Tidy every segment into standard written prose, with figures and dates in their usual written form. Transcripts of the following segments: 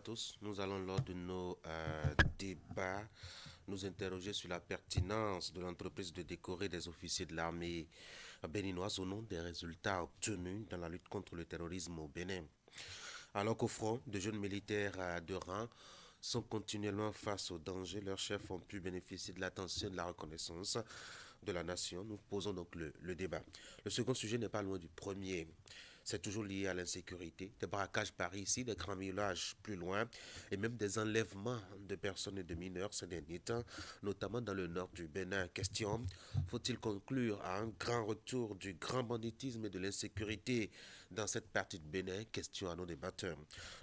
tous. Nous allons, lors de nos débats, nous interroger sur la pertinence de l'entreprise de décorer des officiers de l'armée béninoise au nom des résultats obtenus dans la lutte contre le terrorisme au Bénin. Alors qu'au front, de jeunes militaires de rang sont continuellement face aux dangers, leurs chefs ont pu bénéficier de l'attention et de la reconnaissance de la nation. Nous posons donc le débat. Le second sujet n'est pas loin du premier. C'est toujours lié à l'insécurité, des braquages par ici, des cambriolages plus loin, et même des enlèvements de personnes et de mineurs ces derniers temps, notamment dans le nord du Bénin. Question, faut-il conclure à un grand retour du grand banditisme et de l'insécurité dans cette partie de Bénin? Question à nos débatteurs.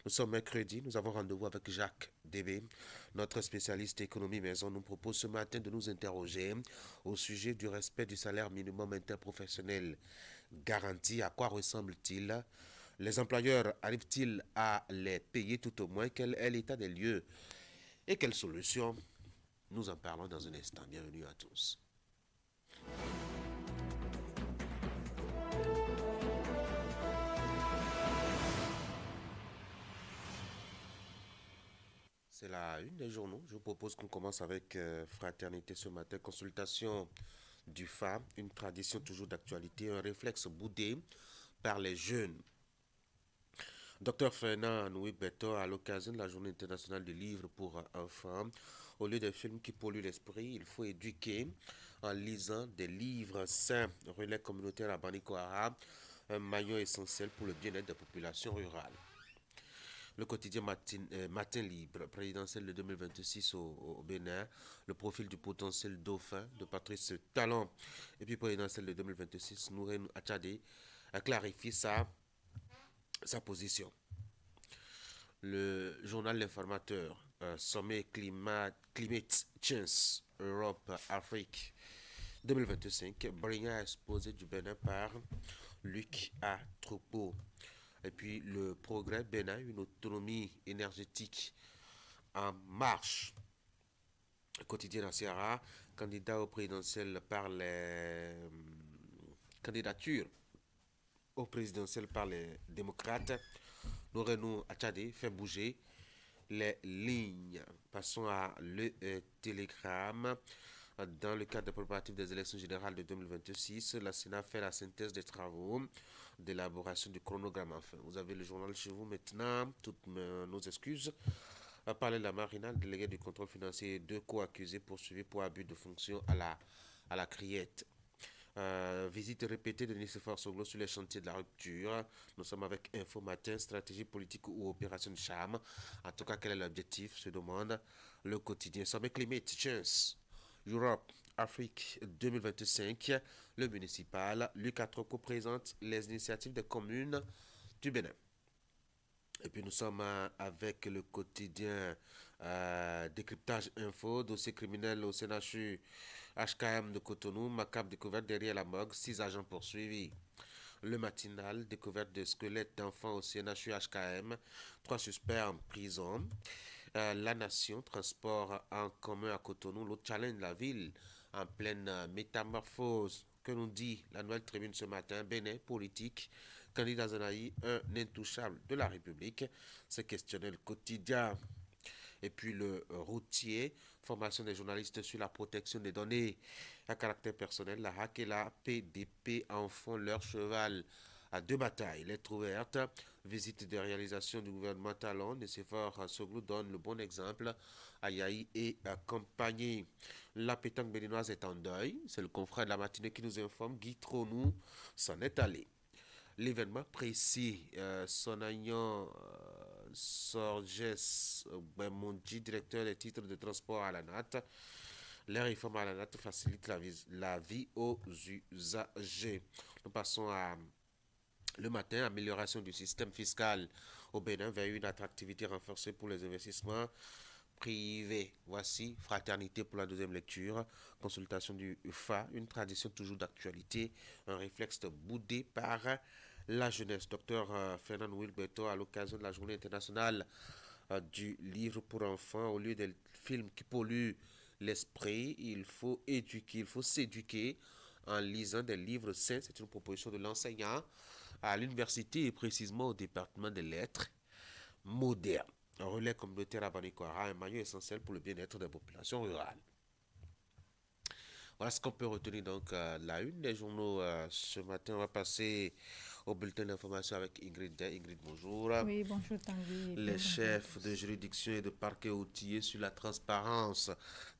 Nous sommes mercredi, nous avons rendez-vous avec Jacques Débé, notre spécialiste économie maison, nous propose ce matin de nous interroger au sujet du respect du salaire minimum interprofessionnel garanti. À quoi ressemble-t-il? Les employeurs arrivent-ils à les payer tout au moins? Quel est l'état des lieux? Et quelles solutions? Nous en parlons dans un instant. Bienvenue à tous. C'est la une des journaux. Je vous propose qu'on commence avec Fraternité ce matin. Consultation du FA, une tradition toujours d'actualité, un réflexe boudé par les jeunes. Docteur Fernand Noui Beto, à l'occasion de la Journée internationale du livre pour enfants, au lieu des films qui polluent l'esprit, il faut éduquer en lisant des livres sains. Relais communautaire à Banico Arabe, un maillon essentiel pour le bien-être des populations rurales. Le quotidien Matin Libre, présidentiel de 2026 au Bénin, le profil du potentiel dauphin de Patrice Talon. Et puis présidentiel de 2026, Nouren Achade a clarifié sa position. Le journal L'Informateur, sommet Climate Change Europe Afrique 2025, brillant exposé du Bénin par Luc A. Troupeau. Et puis le progrès Bénin, une autonomie énergétique en marche. Quotidien Sierra, candidat au présidentiel par les candidatures au présidentiel par les démocrates. Nourenou Achade fait bouger les lignes. Passons à le télégramme. Dans le cadre des préparatifs des élections générales de 2026, la Sénat fait la synthèse des travaux d'élaboration du chronogramme. Enfin, vous avez le journal chez vous maintenant. Toutes nos excuses. À parler de la Marina, délégué du contrôle financier, deux co-accusés poursuivis pour abus de fonction à la criette. Visite répétée de Nicéphore Soglo sur les chantiers de la rupture. Nous sommes avec Info Matin, stratégie politique ou opération de charme. En tout cas, quel est l'objectif, se demande le quotidien. Sommet Climate Change Europe Afrique 2025, le municipal. Lucas Troco présente les initiatives des communes du Bénin. Et puis nous sommes avec le quotidien Décryptage Info, dossier criminel au CNHU HKM de Cotonou, macabre découverte derrière la morgue, 6 agents poursuivis. Le matinal, découverte de squelettes d'enfants au CNHU HKM, 3 suspects en prison. La Nation, transport en commun à Cotonou, l'autre challenge de la ville en pleine métamorphose. Que nous dit la Nouvelle Tribune ce matin? Bénin, politique, candidat Zanaï, un intouchable de la République. C'est questionner le quotidien. Et puis le routier, formation des journalistes sur la protection des données à caractère personnel. La HAC et la PDP en font leur cheval à deux batailles. Lettre ouverte, visite de réalisation du gouvernement Talon. Nicéphore Soglou donne le bon exemple à Yahi et à compagnie. La pétanque béninoise est en deuil. C'est le confrère de la matinée qui nous informe. Guy Tronou s'en est allé. L'événement précis, Sonagnon Sorges Bemondi, directeur des titres de transport à la NAT. Les réformes à la NAT facilitent la vie aux usagers. Nous passons à le matin, amélioration du système fiscal au Bénin vers une attractivité renforcée pour les investissements privés. Voici Fraternité pour la deuxième lecture, consultation du FA, une tradition toujours d'actualité, un réflexe boudé par la jeunesse. Docteur Fernand Wilberto, à l'occasion de la journée internationale du livre pour enfants, au lieu des films qui polluent l'esprit, il faut éduquer, il faut s'éduquer en lisant des livres sains. C'est une proposition de l'enseignant à l'université et précisément au département des lettres modernes. Un relais communautaire à Banikwara, un maillon essentiel pour le bien-être des populations rurales. Voilà ce qu'on peut retenir donc la une des journaux ce matin. On va passer au bulletin d'information avec Ingrid Day. Ingrid, bonjour. Oui, bonjour Tanguy et Les bien bonjour à chefs de tous. juridiction et de parquet outillés sur la transparence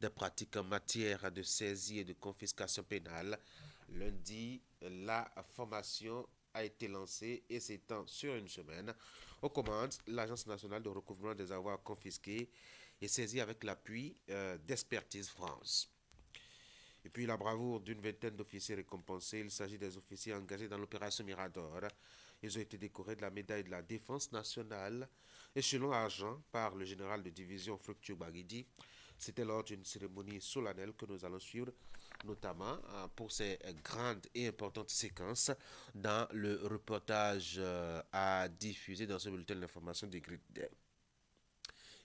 des pratiques en matière de saisie et de confiscation pénale. Lundi, la formation a été lancée et s'étend sur une semaine. Aux commandes, l'Agence nationale de recouvrement des avoirs confisqués et saisis avec l'appui d'Expertise France. Et puis la bravoure d'une vingtaine d'officiers récompensés. Il s'agit des officiers engagés dans l'opération Mirador. Ils ont été décorés de la médaille de la défense nationale, échelon argent, par le général de division Fructueux Baguidi. C'était lors d'une cérémonie solennelle que nous allons suivre, notamment pour ces grandes et importantes séquences dans le reportage à diffuser dans ce bulletin d'information des Grid.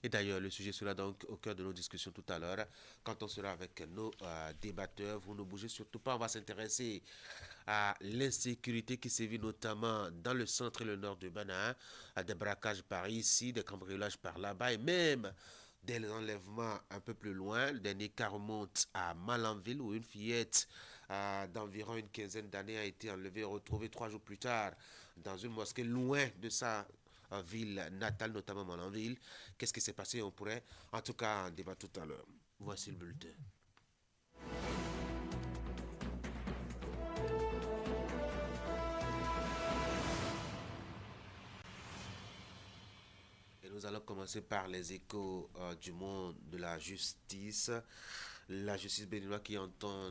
Et d'ailleurs, le sujet sera donc au cœur de nos discussions tout à l'heure, quand on sera avec nos débatteurs. Vous ne bougez surtout pas, on va s'intéresser à l'insécurité qui sévit notamment dans le centre et le nord de Bana, à des braquages par ici, des cambriolages par là-bas, et même des enlèvements un peu plus loin. Le dernier cas remonte à Malanville, où une fillette d'environ une quinzaine d'années a été enlevée et retrouvée 3 jours plus tard dans une mosquée loin de sa ville natale, notamment Malanville. Qu'est-ce qui s'est passé? On pourrait en tout cas en débattre tout à l'heure. Voici le bulletin. Et nous allons commencer par les échos du monde de la justice. La justice béninoise qui entend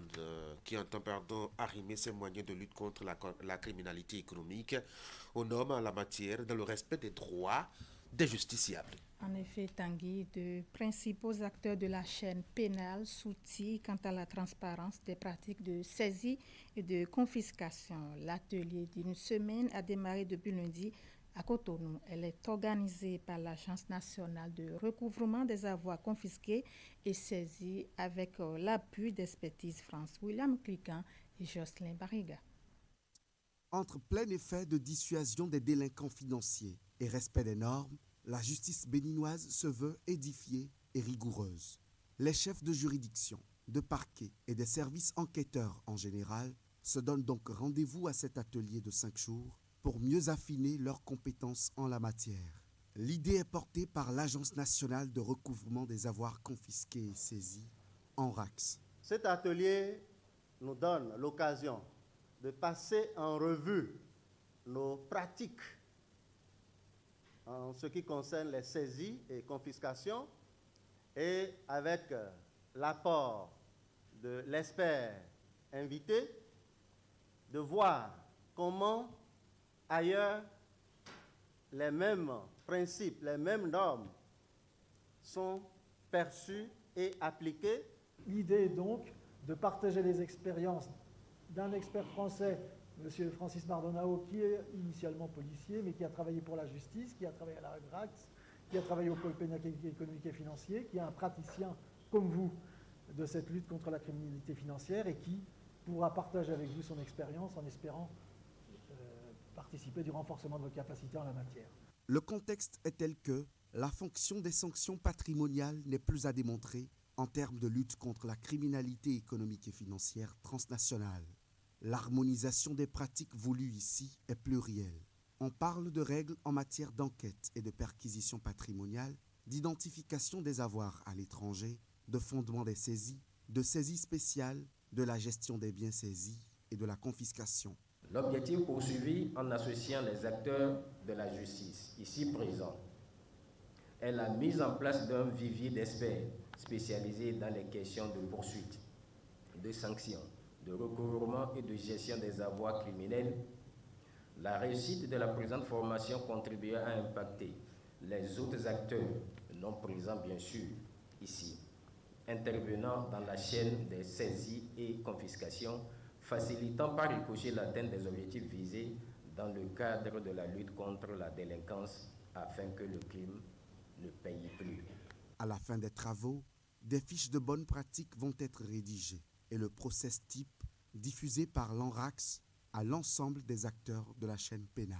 arrimer ses moyens de lutte contre la criminalité économique aux normes en la matière dans le respect des droits des justiciables. En effet, Tanguy, de principaux acteurs de la chaîne pénale s'outillent quant à la transparence des pratiques de saisie et de confiscation. L'atelier d'une semaine a démarré depuis lundi à Cotonou. Elle est organisée par l'Agence nationale de recouvrement des avoirs confisqués et saisis avec l'appui d'Expertise France. William Cliquant et Jocelyn Barriga. Entre plein effet de dissuasion des délinquants financiers et respect des normes, la justice béninoise se veut édifiée et rigoureuse. Les chefs de juridiction, de parquet et des services enquêteurs en général se donnent donc rendez-vous à cet atelier de 5 jours pour mieux affiner leurs compétences en la matière. L'idée est portée par l'Agence nationale de recouvrement des avoirs confisqués et saisis, ANRAX. Cet atelier nous donne l'occasion de passer en revue nos pratiques en ce qui concerne les saisies et confiscations et avec l'apport de l'expert invité, de voir comment ailleurs les mêmes principes, les mêmes normes sont perçus et appliqués. L'idée est donc de partager les expériences d'un expert français, M. Francis Mardonao, qui est initialement policier, mais qui a travaillé pour la justice, qui a travaillé à la RACS, qui a travaillé au pôle pénal économique et financier, qui est un praticien comme vous de cette lutte contre la criminalité financière et qui pourra partager avec vous son expérience en espérant participer du renforcement de vos capacités en la matière. Le contexte est tel que la fonction des sanctions patrimoniales n'est plus à démontrer en termes de lutte contre la criminalité économique et financière transnationale. L'harmonisation des pratiques voulues ici est plurielle. On parle de règles en matière d'enquête et de perquisition patrimoniale, d'identification des avoirs à l'étranger, de fondement des saisies, de saisies spéciales, de la gestion des biens saisis et de la confiscation. L'objectif poursuivi en associant les acteurs de la justice ici présents est la mise en place d'un vivier d'experts spécialisés dans les questions de poursuite, de sanctions, de recouvrement et de gestion des avoirs criminels. La réussite de la présente formation contribuera à impacter les autres acteurs, non présents bien sûr ici, intervenant dans la chaîne des saisies et confiscations, facilitant par ricochet l'atteinte des objectifs visés dans le cadre de la lutte contre la délinquance afin que le crime ne paye plus. À la fin des travaux, des fiches de bonnes pratiques vont être rédigées et le process type diffusé par l'ANRAX à l'ensemble des acteurs de la chaîne pénale.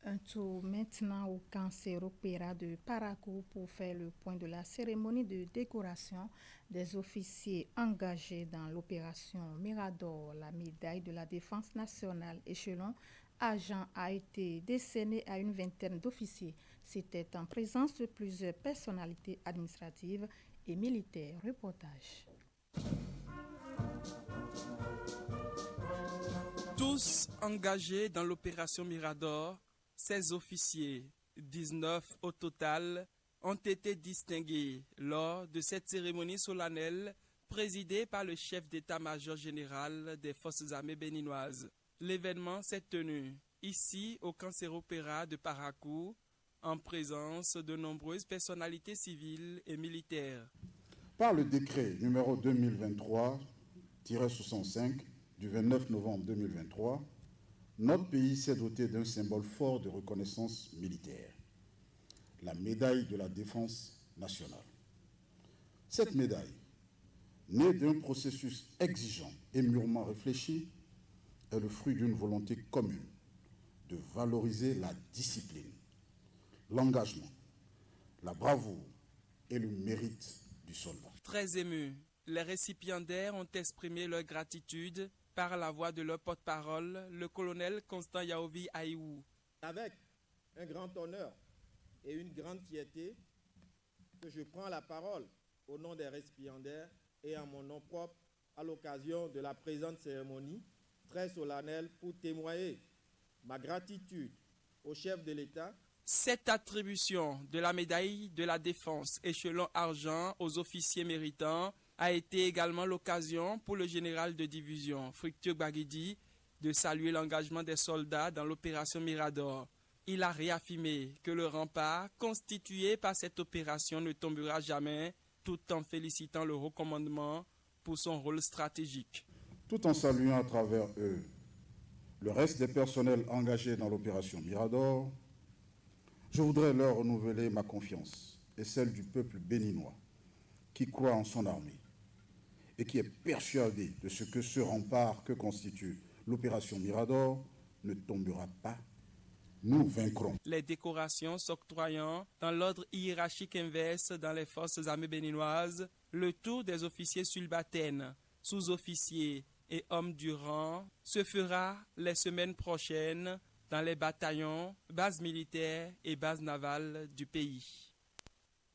Un tour maintenant au Cancer-Opéra de Parakou pour faire le point de la cérémonie de décoration des officiers engagés dans l'opération Mirador. La médaille de la Défense nationale échelon agent a été décernée à une vingtaine d'officiers. C'était en présence de plusieurs personnalités administratives et militaires. Reportage. Tous engagés dans l'opération Mirador, 16 officiers, 19 au total, ont été distingués lors de cette cérémonie solennelle présidée par le chef d'état-major général des forces armées béninoises. L'événement s'est tenu ici au Cancer-Opéra de Parakou en présence de nombreuses personnalités civiles et militaires. Par le décret numéro 2023-65 du 29 novembre 2023, notre pays s'est doté d'un symbole fort de reconnaissance militaire, la médaille de la Défense nationale. Cette médaille, née d'un processus exigeant et mûrement réfléchi, est le fruit d'une volonté commune de valoriser la discipline, l'engagement, la bravoure et le mérite du soldat. Très émus, les récipiendaires ont exprimé leur gratitude par la voix de leur porte-parole, le colonel Constant Yaovi Aïou. Avec un grand honneur et une grande fierté, que je prends la parole au nom des récipiendaires et en mon nom propre à l'occasion de la présente cérémonie très solennelle pour témoigner ma gratitude au chef de l'État. Cette attribution de la médaille de la Défense échelon argent aux officiers méritants a été également l'occasion pour le général de division, Fructueux Baguidi, de saluer l'engagement des soldats dans l'opération Mirador. Il a réaffirmé que le rempart constitué par cette opération ne tombera jamais, tout en félicitant le haut commandement pour son rôle stratégique. Tout en saluant à travers eux le reste des personnels engagés dans l'opération Mirador, je voudrais leur renouveler ma confiance et celle du peuple béninois qui croit en son armée et qui est persuadé de ce que ce rempart que constitue l'opération Mirador ne tombera pas. Nous vaincrons. Les décorations s'octroyant dans l'ordre hiérarchique inverse dans les forces armées béninoises, le tour des officiers subalternes, sous-officiers et hommes du rang se fera les semaines prochaines dans les bataillons, bases militaires et bases navales du pays.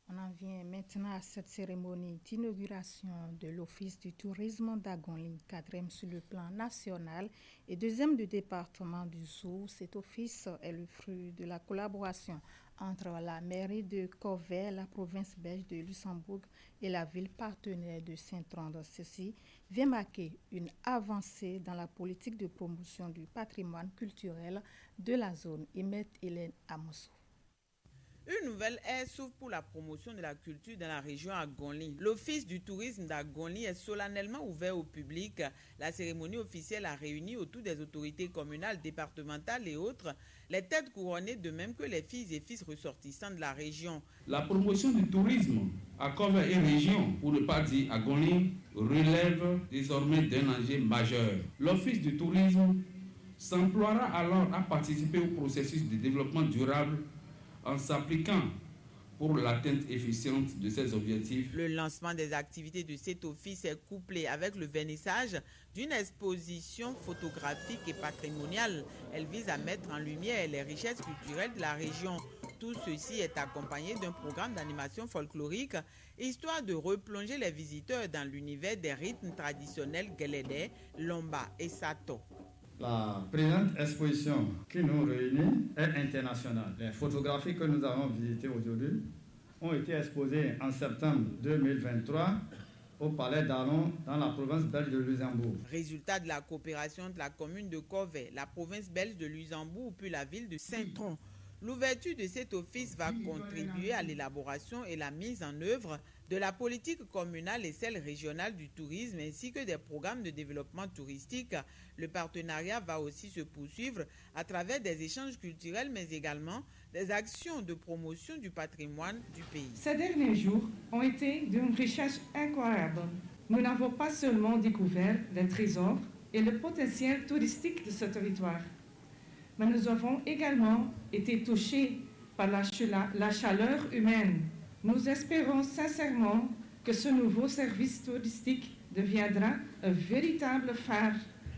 On en vient maintenant à cette cérémonie d'inauguration de l'Office du tourisme d'Agonly, 4e sur le plan national et 2e du département du Zou. Cet office est le fruit de la collaboration entre la mairie de Corvey, la province belge de Luxembourg et la ville partenaire de Saint-Trond. Ceci vient marquer une avancée dans la politique de promotion du patrimoine culturel de la zone. Imet Hélène Amosso. Une nouvelle ère s'ouvre pour la promotion de la culture dans la région Agonly. L'Office du tourisme d'Agonly est solennellement ouvert au public. La cérémonie officielle a réuni autour des autorités communales, départementales et autres les têtes couronnées, de même que les filles et fils ressortissants de la région. La promotion du tourisme à Corvey et région, pour ne pas dire Agonly, relève désormais d'un enjeu majeur. L'Office du tourisme s'emploiera alors à participer au processus de développement durable en s'appliquant pour l'atteinte efficiente de ces objectifs. Le lancement des activités de cet office est couplé avec le vernissage d'une exposition photographique et patrimoniale. Elle vise à mettre en lumière les richesses culturelles de la région. Tout ceci est accompagné d'un programme d'animation folklorique, histoire de replonger les visiteurs dans l'univers des rythmes traditionnels Guélédé, Lomba et Sato. La présente exposition qui nous réunit est internationale. Les photographies que nous avons visitées aujourd'hui ont été exposées en septembre 2023 au Palais d'Arlon dans la province belge de Luxembourg. Résultat de la coopération de la commune de Corvey, la province belge de Luxembourg puis la ville de Saint-Trond. L'ouverture de cet office va contribuer à l'élaboration et la mise en œuvre de la politique communale et celle régionale du tourisme ainsi que des programmes de développement touristique. Le partenariat va aussi se poursuivre à travers des échanges culturels mais également des actions de promotion du patrimoine du pays. Ces derniers jours ont été d'une richesse incroyable. Nous n'avons pas seulement découvert les trésors et le potentiel touristique de ce territoire, mais nous avons également été touchés par la chaleur humaine. Nous espérons sincèrement que ce nouveau service touristique deviendra un véritable phare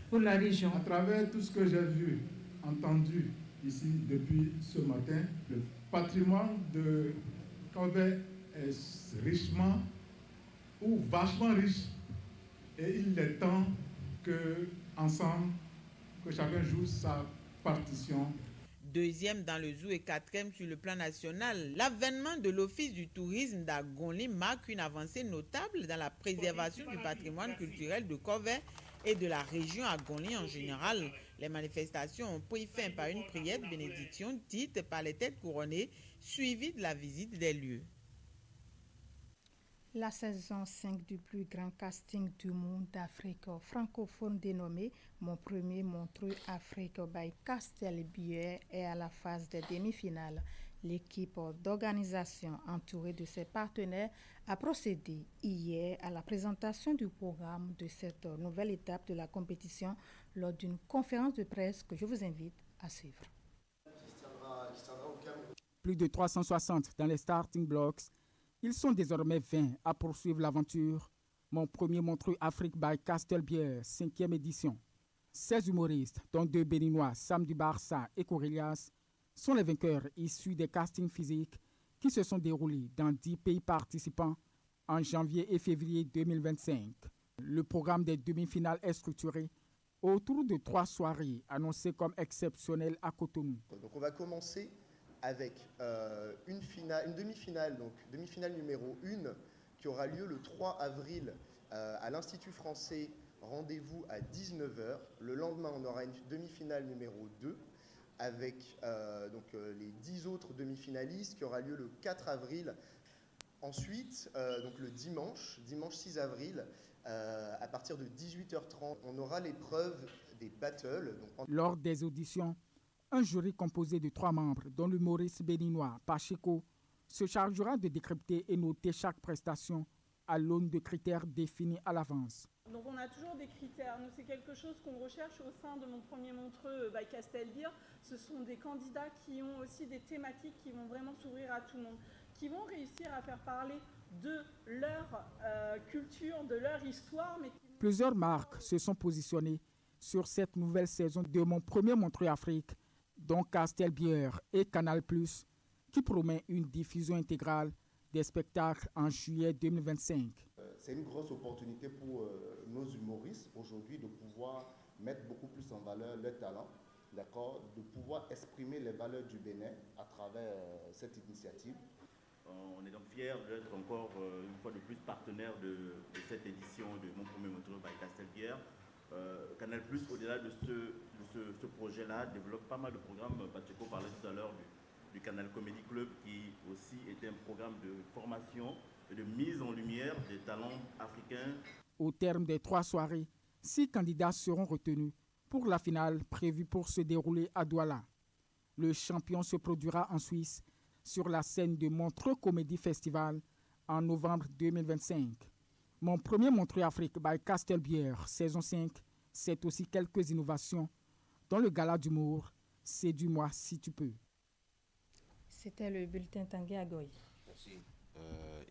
pour la région. À travers tout ce que j'ai vu, entendu ici depuis ce matin, le patrimoine de Covey est richement ou vachement riche, et il est temps que ensemble, que chacun joue sa partition. Deuxième dans le zoo et quatrième sur le plan national, l'avènement de l'Office du tourisme d'Agongli marque une avancée notable dans la préservation du patrimoine culturel de Covey et de la région Agongli en général. Les manifestations ont pris fin par une prière de bénédiction dite par les têtes couronnées, suivie de la visite des lieux. La saison 5 du plus grand casting du monde d'Afrique francophone dénommé Mon premier Montreux Afrique by Castelbier est à la phase des demi-finales. L'équipe d'organisation entourée de ses partenaires a procédé hier à la présentation du programme de cette nouvelle étape de la compétition lors d'une conférence de presse que je vous invite à suivre. Plus de 360 dans les starting blocks. Ils sont désormais 20 à poursuivre l'aventure. Mon premier Montreux Afrique by Castelbier, 5e édition. 16 humoristes, dont 2 Béninois, Sam du Barça et Corelias, sont les vainqueurs issus des castings physiques qui se sont déroulés dans 10 pays participants en janvier et février 2025. Le programme des demi-finales est structuré autour de 3 soirées annoncées comme exceptionnelles à Cotonou. Donc on va commencer avec une demi-finale, donc demi-finale numéro 1, qui aura lieu le 3 avril à l'Institut français, rendez-vous à 19h. Le lendemain, on aura une demi-finale numéro 2, avec les 10 autres demi-finalistes, qui aura lieu le 4 avril. Ensuite, donc le dimanche 6 avril, à partir de 18h30, on aura l'épreuve des battles. Lors des auditions, un jury composé de 3 membres, dont l'humoriste béninois Pacheco, se chargera de décrypter et noter chaque prestation à l'aune de critères définis à l'avance. Donc on a toujours des critères. Nous, c'est quelque chose qu'on recherche au sein de Mon premier Montreux by Castelbier. Ce sont des candidats qui ont aussi des thématiques qui vont vraiment s'ouvrir à tout le monde, qui vont réussir à faire parler de leur culture, de leur histoire. Plusieurs marques se sont positionnées sur cette nouvelle saison de Mon premier Montreux Afrique, dont Castelbier et Canal+, qui promet une diffusion intégrale des spectacles en juillet 2025. C'est une grosse opportunité pour nos humoristes aujourd'hui de pouvoir mettre beaucoup plus en valeur leur talent, d'accord, de pouvoir exprimer les valeurs du Bénin à travers cette initiative. On est donc fiers d'être encore une fois de plus partenaire de cette édition de Mon premier Montreux by Castelbier. Canal+, au-delà de ce projet-là, développe pas mal de programmes. Pacheco parlait tout à l'heure du Canal Comedy Club, qui aussi était un programme de formation et de mise en lumière des talents africains. Au terme des 3 soirées, 6 candidats seront retenus pour la finale prévue pour se dérouler à Douala. Le champion se produira en Suisse sur la scène de Montreux Comedy Festival en novembre 2025. Mon premier Montreux Afrique by Castelbier, saison 5, c'est aussi quelques innovations dans le gala d'humour. Séduis-moi si tu peux. C'était le bulletin Tanguy Agoy. Merci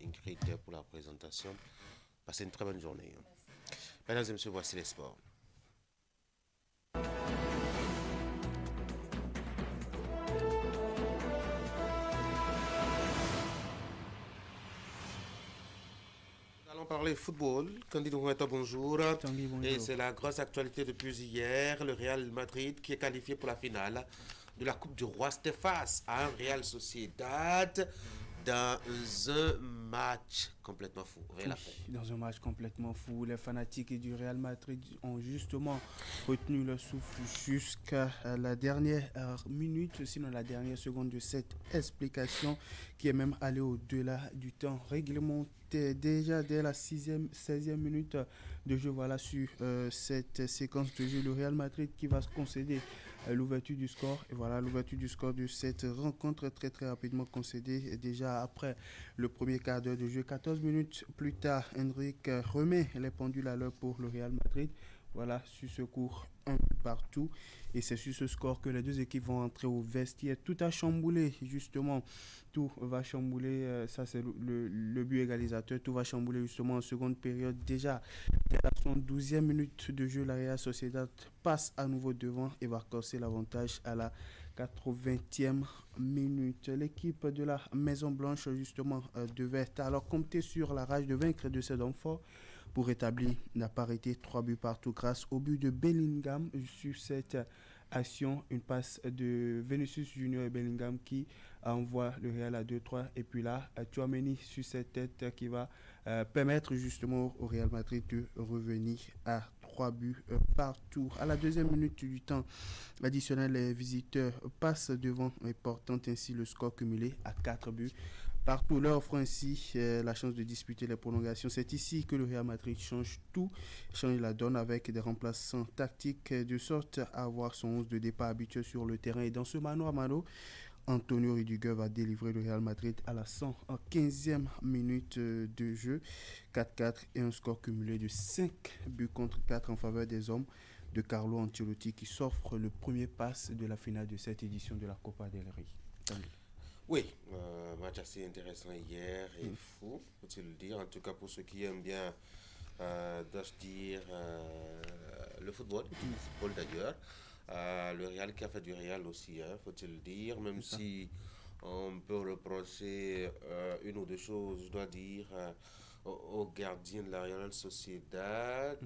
Ingrid pour la présentation. Passez une très bonne journée. Mesdames et messieurs, voici les sports. Allons parler football. Candido Huerta, bonjour. Bonjour. Et c'est la grosse actualité depuis hier. Le Real Madrid qui est qualifié pour la finale de la Coupe du Roi. C'était face à un Real Sociedad dans un match complètement fou. Dans un match complètement fou, les fanatiques du Real Madrid ont justement retenu le souffle jusqu'à la dernière minute, sinon la dernière seconde de cette explication qui est même allée au-delà du temps réglementaire. Déjà dès la 16e minute de jeu, voilà, sur cette séquence de jeu, le Real Madrid qui va se concéder l'ouverture du score. Et voilà l'ouverture du score de cette rencontre très très rapidement concédée déjà après le premier quart d'heure de jeu. 14 minutes plus tard, Enrique remet les pendules à l'heure pour le Real Madrid Voilà, sur ce cours, un but partout. Et c'est sur ce score que les deux équipes vont entrer au vestiaire. Tout a chamboulé, justement. Tout va chambouler. Ça, c'est le but égalisateur. Tout va chambouler, justement, en seconde période. Déjà, dès la 72e minute de jeu, la Real Sociedad passe à nouveau devant et va corser l'avantage à la 80e minute. L'équipe de la Maison Blanche, justement, devait alors compter sur la rage de vaincre de ses hommes forts pour établir la parité, 3 buts partout grâce au but de Bellingham. Sur cette action, une passe de Vinicius Junior et Bellingham qui envoie le Real à 2-3. Et puis là, Tchouaméni sur cette tête qui va permettre justement au Real Madrid de revenir à 3 buts partout. À la deuxième minute du temps additionnel, les visiteurs passent devant et portant ainsi le score cumulé à 4 buts. Partout, leur offrant ainsi la chance de disputer les prolongations. C'est ici que le Real Madrid change tout, change la donne avec des remplaçants tactiques de sorte à avoir son 11 de départ habituel sur le terrain. Et dans ce mano à mano, Antonio Rudiger va délivrer le Real Madrid à la 115e minute de jeu. 4-4 et un score cumulé de 5 buts contre 4 en faveur des hommes de Carlo Ancelotti qui s'offre le premier pass de la finale de cette édition de la Copa del Rey. Oui, match assez intéressant hier et fou, faut-il le dire. En tout cas, pour ceux qui aiment bien, dois-je dire, le football d'ailleurs. Le Real qui a fait du Real aussi, faut-il le dire, même si on peut reprocher une ou deux choses, je dois dire, au gardien de la Real Sociedad.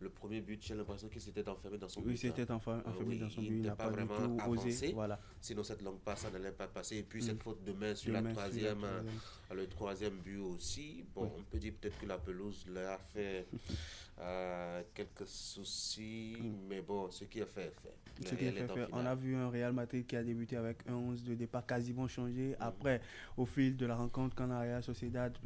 Le premier but, j'ai l'impression qu'il s'était enfermé dans son but. Oui, c'était enfermé dans son but. Il n'a pas vraiment avancé. Osé, voilà. Sinon, cette longue passe, ça n'allait pas passer. Et puis, cette faute de main sur le troisième but aussi. Bon, on peut dire peut-être que la pelouse leur a fait quelques soucis. Mais bon, ce qui est fait, est fait. Ce qui est fait. On a vu un Real Madrid qui a débuté avec un 11 de départ quasiment changé. Après, au fil de la rencontre, quand la Real Sociedad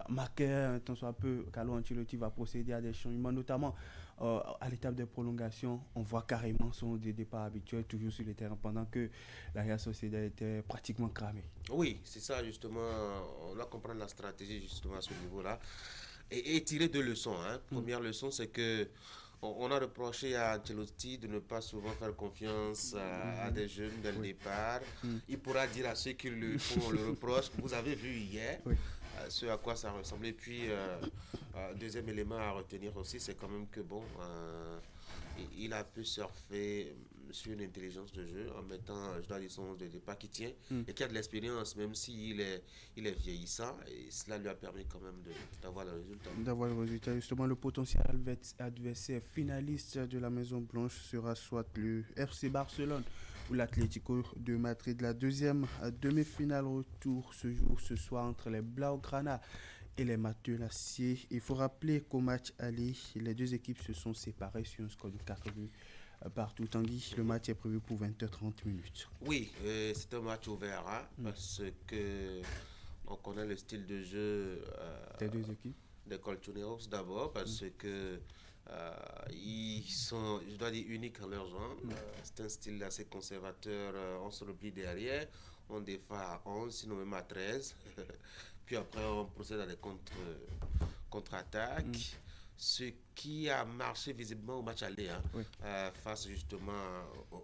marquait un tant soit peu, Carlo Ancelotti va procéder à des changements, notamment à l'étape de prolongation, on voit carrément son départ habituel toujours sur le terrain pendant que la Real Sociedad était pratiquement cramée. Oui, c'est ça justement, on doit comprendre la stratégie justement à ce niveau-là et tirer deux leçons. Première leçon, c'est que on a reproché à Ancelotti de ne pas souvent faire confiance à des jeunes dès le départ. Il pourra dire à ceux qui le font le reproche, vous avez vu hier ce à quoi ça ressemblait. Puis, deuxième élément à retenir aussi, c'est quand même que bon, il a pu surfer sur une intelligence de jeu en mettant, je dois dire, son 11 de départ qui tient et qui a de l'expérience, même s'il est vieillissant, et cela lui a permis quand même d'avoir le résultat. D'avoir le résultat, justement, le potentiel adversaire finaliste de la Maison Blanche sera soit le FC Barcelone ou l'Atlético de Madrid. La deuxième demi-finale retour ce soir entre les Blaugrana et les Matenaciers. Il faut rappeler qu'au match aller, les deux équipes se sont séparées sur un score de 4 buts partout. Tanguy, le match est prévu pour 20h30 minutes. Oui, c'est un match ouvert parce que on connaît le style de jeu des deux équipes. Des Colchoneros d'abord parce que ils sont, je dois dire, uniques en leur genre. C'est un style assez conservateur. On se replie derrière, on défend à 11, sinon même à 13. Puis après, on procède à des contre-attaques. Ce qui a marché visiblement au match aller face justement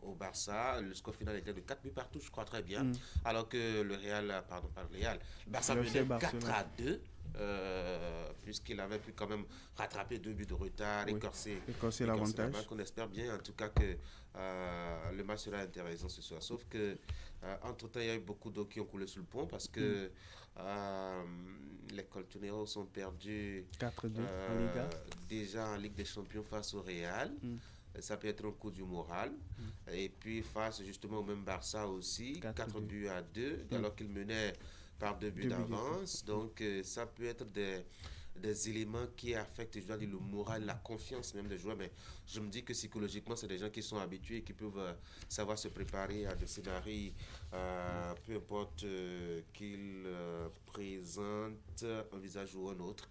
au Barça. Le score final était de 4 buts partout, je crois très bien. Alors que le Real, le Barça menait 4-2. Puisqu'il avait pu quand même rattraper 2 buts de retard, écorcer l'avantage. On espère bien en tout cas que le match sera intéressant ce soir. Sauf que entre temps il y a eu beaucoup d'eau qui ont coulé sous le pont parce que les Colchoneros ont perdu 4-2 en Liga. Déjà en Ligue des Champions face au Real. Ça peut être un coup du moral. Et puis face justement au même Barça aussi, 4 buts à 2 alors qu'il menait par 2 buts d'avance. Donc ça peut être des éléments qui affectent, je dois dire, le moral, la confiance même des joueurs. Mais je me dis que psychologiquement, c'est des gens qui sont habitués et qui peuvent savoir se préparer à des scénarios, peu importe qu'ils présentent un visage ou un autre.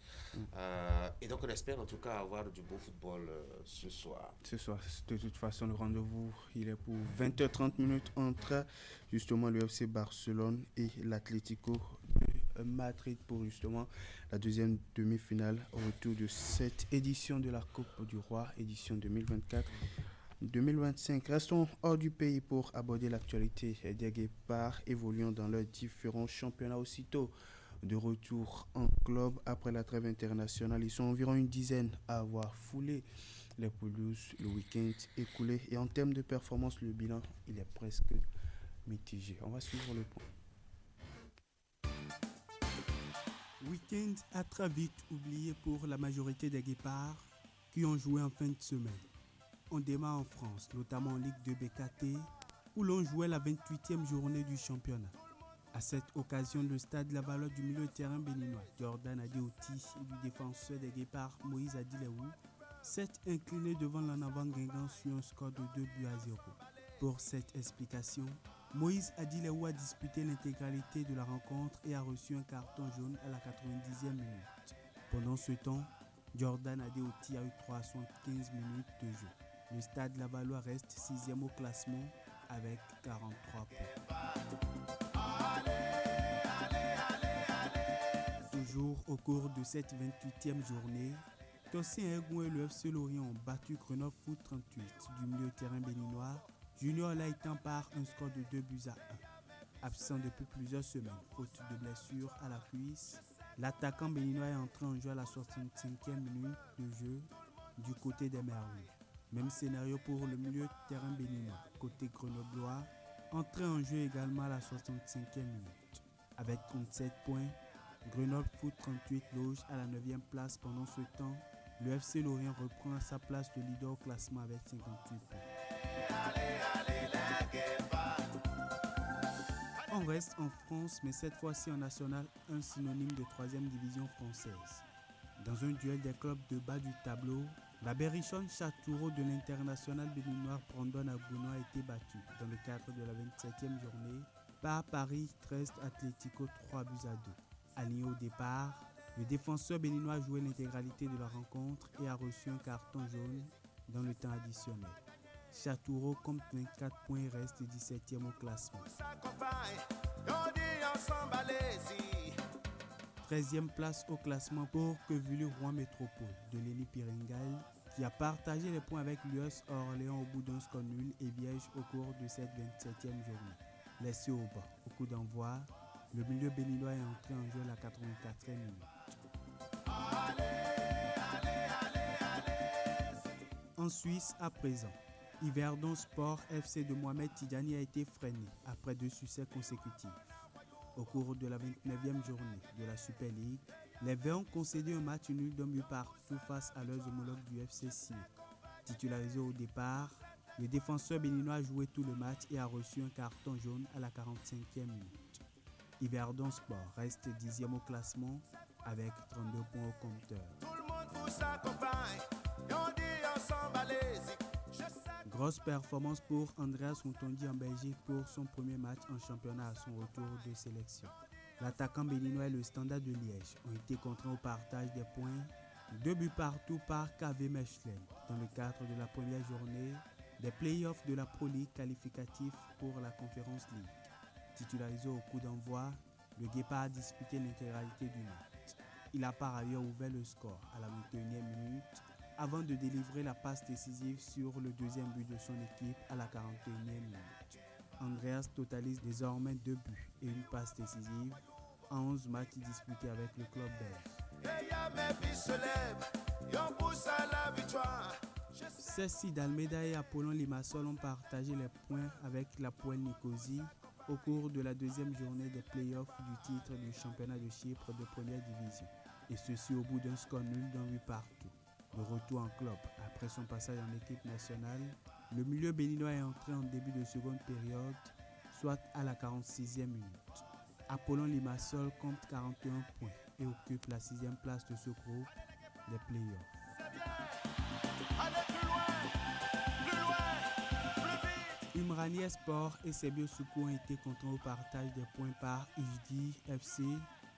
Et donc on espère en tout cas avoir du beau football ce soir. Ce soir, de toute façon, le rendez-vous, il est pour 20h30 minutes entre justement le FC Barcelone et l'Atlético Madrid pour justement la deuxième demi-finale au retour de cette édition de la Coupe du Roi, édition 2024-2025. Restons hors du pays pour aborder l'actualité des Guépards évoluant dans leurs différents championnats aussitôt. De retour en club après la trêve internationale, ils sont environ une dizaine à avoir foulé les pelouses le week-end écoulé. Et en termes de performance, le bilan, il est presque mitigé. On va suivre le point. Week-end à très vite oublié pour la majorité des Guépards qui ont joué en fin de semaine. On démarre en France, notamment en Ligue 2 BKT, où l'on jouait la 28e journée du championnat. À cette occasion, le stade Lavallois du milieu de terrain béninois, Jordan Adeoti, et du défenseur des Guépards, Moïse Adileou, s'est incliné devant l'en avant Guingamp sur un score de 2 buts à 0. Pour cette explication, Moïse Adileou a disputé l'intégralité de la rencontre et a reçu un carton jaune à la 90e minute. Pendant ce temps, Jordan Adeoti a eu 315 minutes de jeu. Le stade Lavallois reste 6e au classement avec 43 points. Toujours au cours de cette 28e journée, Tossin Egou et le FC Lorient ont battu Grenoble Foot 38 du milieu de terrain béninois, Junior Laïtan par un score de 2 buts à 1. Absent depuis plusieurs semaines, faute de blessure à la cuisse, l'attaquant béninois est entré en jeu à la 65e minute de jeu du côté des Merlus. Même scénario pour le milieu de terrain béninois, côté grenoblois, entré en jeu également à la 65e minute. Avec 37 points, Grenoble Foot 38 loge à la 9e place. Pendant ce temps, le FC Lorient reprend sa place de leader au classement avec 58 points. On reste en France, mais cette fois-ci en national, un synonyme de 3e division française. Dans un duel des clubs de bas du tableau, la Berrichonne Châteauroux de l'international béninois Brandon Agouno a été battu dans le cadre de la 27e journée par Paris 13 Atlético 3 buts à 2. Aligné au départ, le défenseur béninois a joué l'intégralité de la rencontre et a reçu un carton jaune dans le temps additionnel. Châteauroux compte 24 points et reste 17e au classement. 13e place au classement pour Queville Rouen Métropole de Léni Piringal, qui a partagé les points avec l'US Orléans au bout d'un score nul et Viège au cours de cette 27e journée. Laissé au bas au coup d'envoi, le milieu béninois est entré en jeu à la 84e minute. En Suisse, à présent, Yverdon Sport FC de Mohamed Tidjani a été freiné après 2 succès consécutifs. Au cours de la 29e journée de la Super League, les Verts ont concédé un match nul d'un but partout face à leurs homologues du FC Sion. Titularisé au départ, le défenseur béninois a joué tout le match et a reçu un carton jaune à la 45e minute. Yverdon Sport reste 10e au classement avec 32 points au compteur. Grosse performance pour Andreas Rontondi en Belgique pour son premier match en championnat à son retour de sélection. L'attaquant béninois et le Standard de Liège ont été contraints au partage des points, 2 buts partout par KV Mechelen dans le cadre de la première journée des playoffs de la Pro League qualificatif pour la Conference League. Titularisé au coup d'envoi, le Guépard a disputé l'intégralité du match. Il a par ailleurs ouvert le score à la 21e minute avant de délivrer la passe décisive sur le deuxième but de son équipe à la 41e minute. Andreas totalise désormais 2 buts et une passe décisive en 11 matchs disputés avec le club belge. Ceci d'Almeida et Apollon Limassol ont partagé les points avec la Poel Nicosie au cours de la deuxième journée des playoffs du titre du championnat de Chypre de première division. Et ceci au bout d'un score nul d'un but partout. De retour en club après son passage en équipe nationale, le milieu béninois est entré en début de seconde période, soit à la 46e minute. Apollon Limassol compte 41 points et occupe la 6e place de ce groupe des playoffs. Umrani Sport et Sebio Soukou ont été contraints au partage des points par Ijdi FC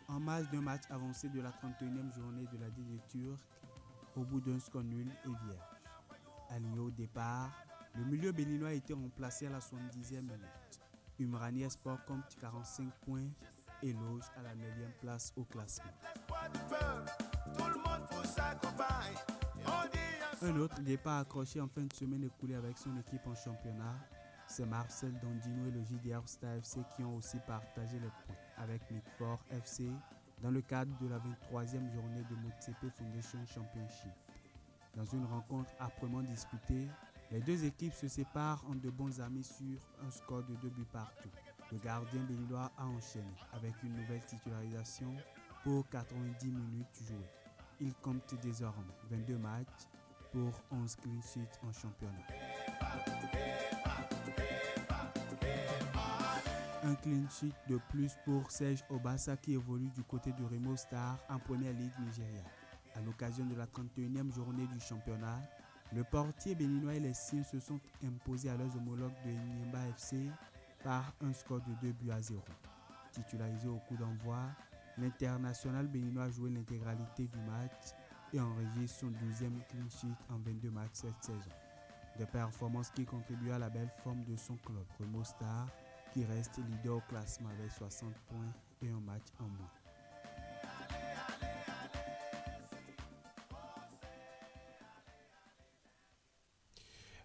en marge d'un match avancé de la 31e journée de la Ligue turque au bout d'un score nul et vierge. Aligné au départ, le milieu béninois a été remplacé à la 70e minute. Umrani Sport compte 45 points et loge à la 9e place au classement. Un autre départ accroché en fin de semaine écoulée avec son équipe en championnat, c'est Marcel Dandino et le JDR Star FC qui ont aussi partagé les points avec Midford FC dans le cadre de la 23e journée de Motsepe Foundation Championship. Dans une rencontre âprement disputée, les deux équipes se séparent en de bons amis sur un score de 2 buts partout. Le gardien béninois a enchaîné avec une nouvelle titularisation pour 90 minutes jouées. Il compte désormais 22 matchs pour 11 clean sheets en championnat. Un clean sheet de plus pour Serge Obasa qui évolue du côté du Remo Star en première ligue nigériane. À l'occasion de la 31e journée du championnat, le portier béninois et les siens se sont imposés à leurs homologues de Enyimba FC par un score de 2-0. Titularisé au coup d'envoi, l'international béninois a joué l'intégralité du match et enregistre son 12e clean sheet en 22 matchs cette saison. Des performances qui contribuent à la belle forme de son club, Remo Star, qui reste leader au classement avec 60 points et un match en moins.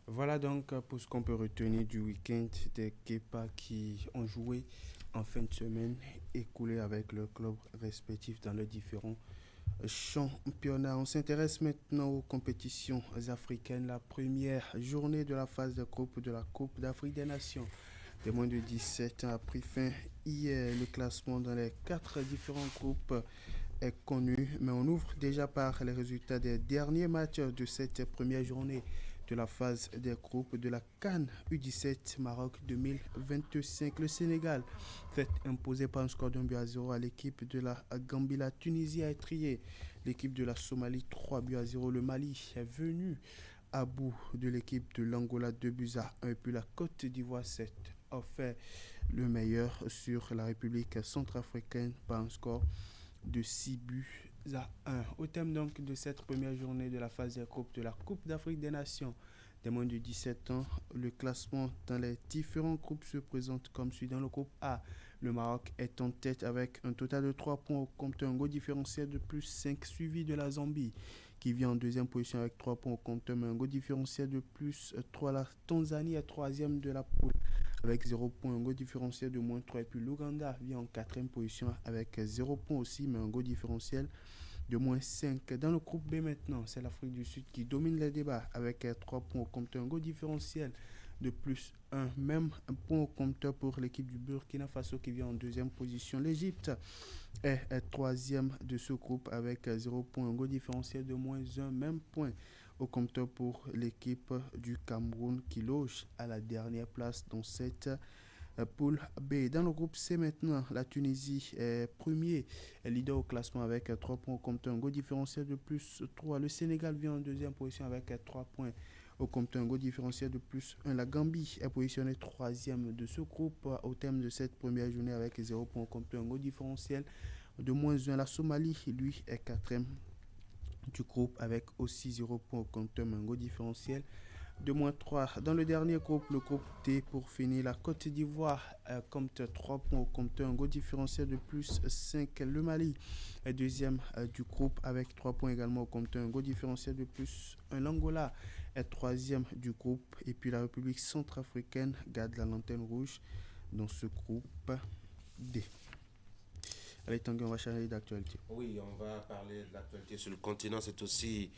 Voilà donc pour ce qu'on peut retenir du week-end des Kepa qui ont joué en fin de semaine écoulée avec leurs clubs respectifs dans les différents championnats. On s'intéresse maintenant aux compétitions africaines. La première journée de la phase de groupe de la Coupe d'Afrique des Nations des moins de 17 ans a pris fin hier. Le classement dans les 4 différents groupes est connu, mais on ouvre déjà par les résultats des derniers matchs de cette première journée de la phase des groupes de la CAN U17 Maroc 2025. Le Sénégal fait imposer par un score de 1-0 à l'équipe de la Gambie. La Tunisie a étrié l'équipe de la Somalie 3-0. Le Mali est venu à bout de l'équipe de l'Angola 2-1. Et puis la Côte d'Ivoire s'est offert le meilleur sur la République centrafricaine par un score de 6-1. Au thème donc de cette première journée de la phase des groupes de la Coupe d'Afrique des Nations des moins de 17 ans, le classement dans les différents groupes se présente comme suit. Dans le groupe A, le Maroc est en tête avec un total de 3 points au compteur, un goal différentiel de plus 5, suivi de la Zambie qui vient en deuxième position avec 3 points au compteur, mais un goal différentiel de plus 3. La Tanzanie est troisième de la poule avec 0 points, un goal différentiel de moins 3. Et puis l'Ouganda vient en quatrième position avec 0 points aussi, mais un goal différentiel de moins 5. Dans le groupe B maintenant, c'est l'Afrique du Sud qui domine les débats avec 3 points au compteur, un goal différentiel de plus 1. Même un point au compteur pour l'équipe du Burkina Faso qui vient en deuxième position. L'Égypte est troisième de ce groupe avec 0 points, un goal différentiel de moins 1. Même point au compteur pour l'équipe du Cameroun qui loge à la dernière place dans cette poule B. Dans le groupe C maintenant, la Tunisie est premier, est leader au classement avec 3 points au compteur, un goal différentiel de plus 3. Le Sénégal vient en deuxième position avec 3 points au compteur, un goal différentiel de plus 1. La Gambie est positionnée troisième de ce groupe au terme de cette première journée avec 0 points au compteur, un goal différentiel de moins 1. La Somalie, lui, est quatrième du groupe avec aussi 0 points au compteur, mais un goal différentiel de moins 3. Dans le dernier groupe, le groupe D pour finir, la Côte d'Ivoire compte 3 points au compteur, un goal différentiel de plus 5. Le Mali est deuxième du groupe avec 3 points également au compteur, un goal différentiel de plus 1. L'Angola est troisième du groupe et puis la République centrafricaine garde la lanterne rouge dans ce groupe D. Allez Tanguy, on va changer d'actualité. Oui, on va parler de l'actualité sur le continent. C'est aussi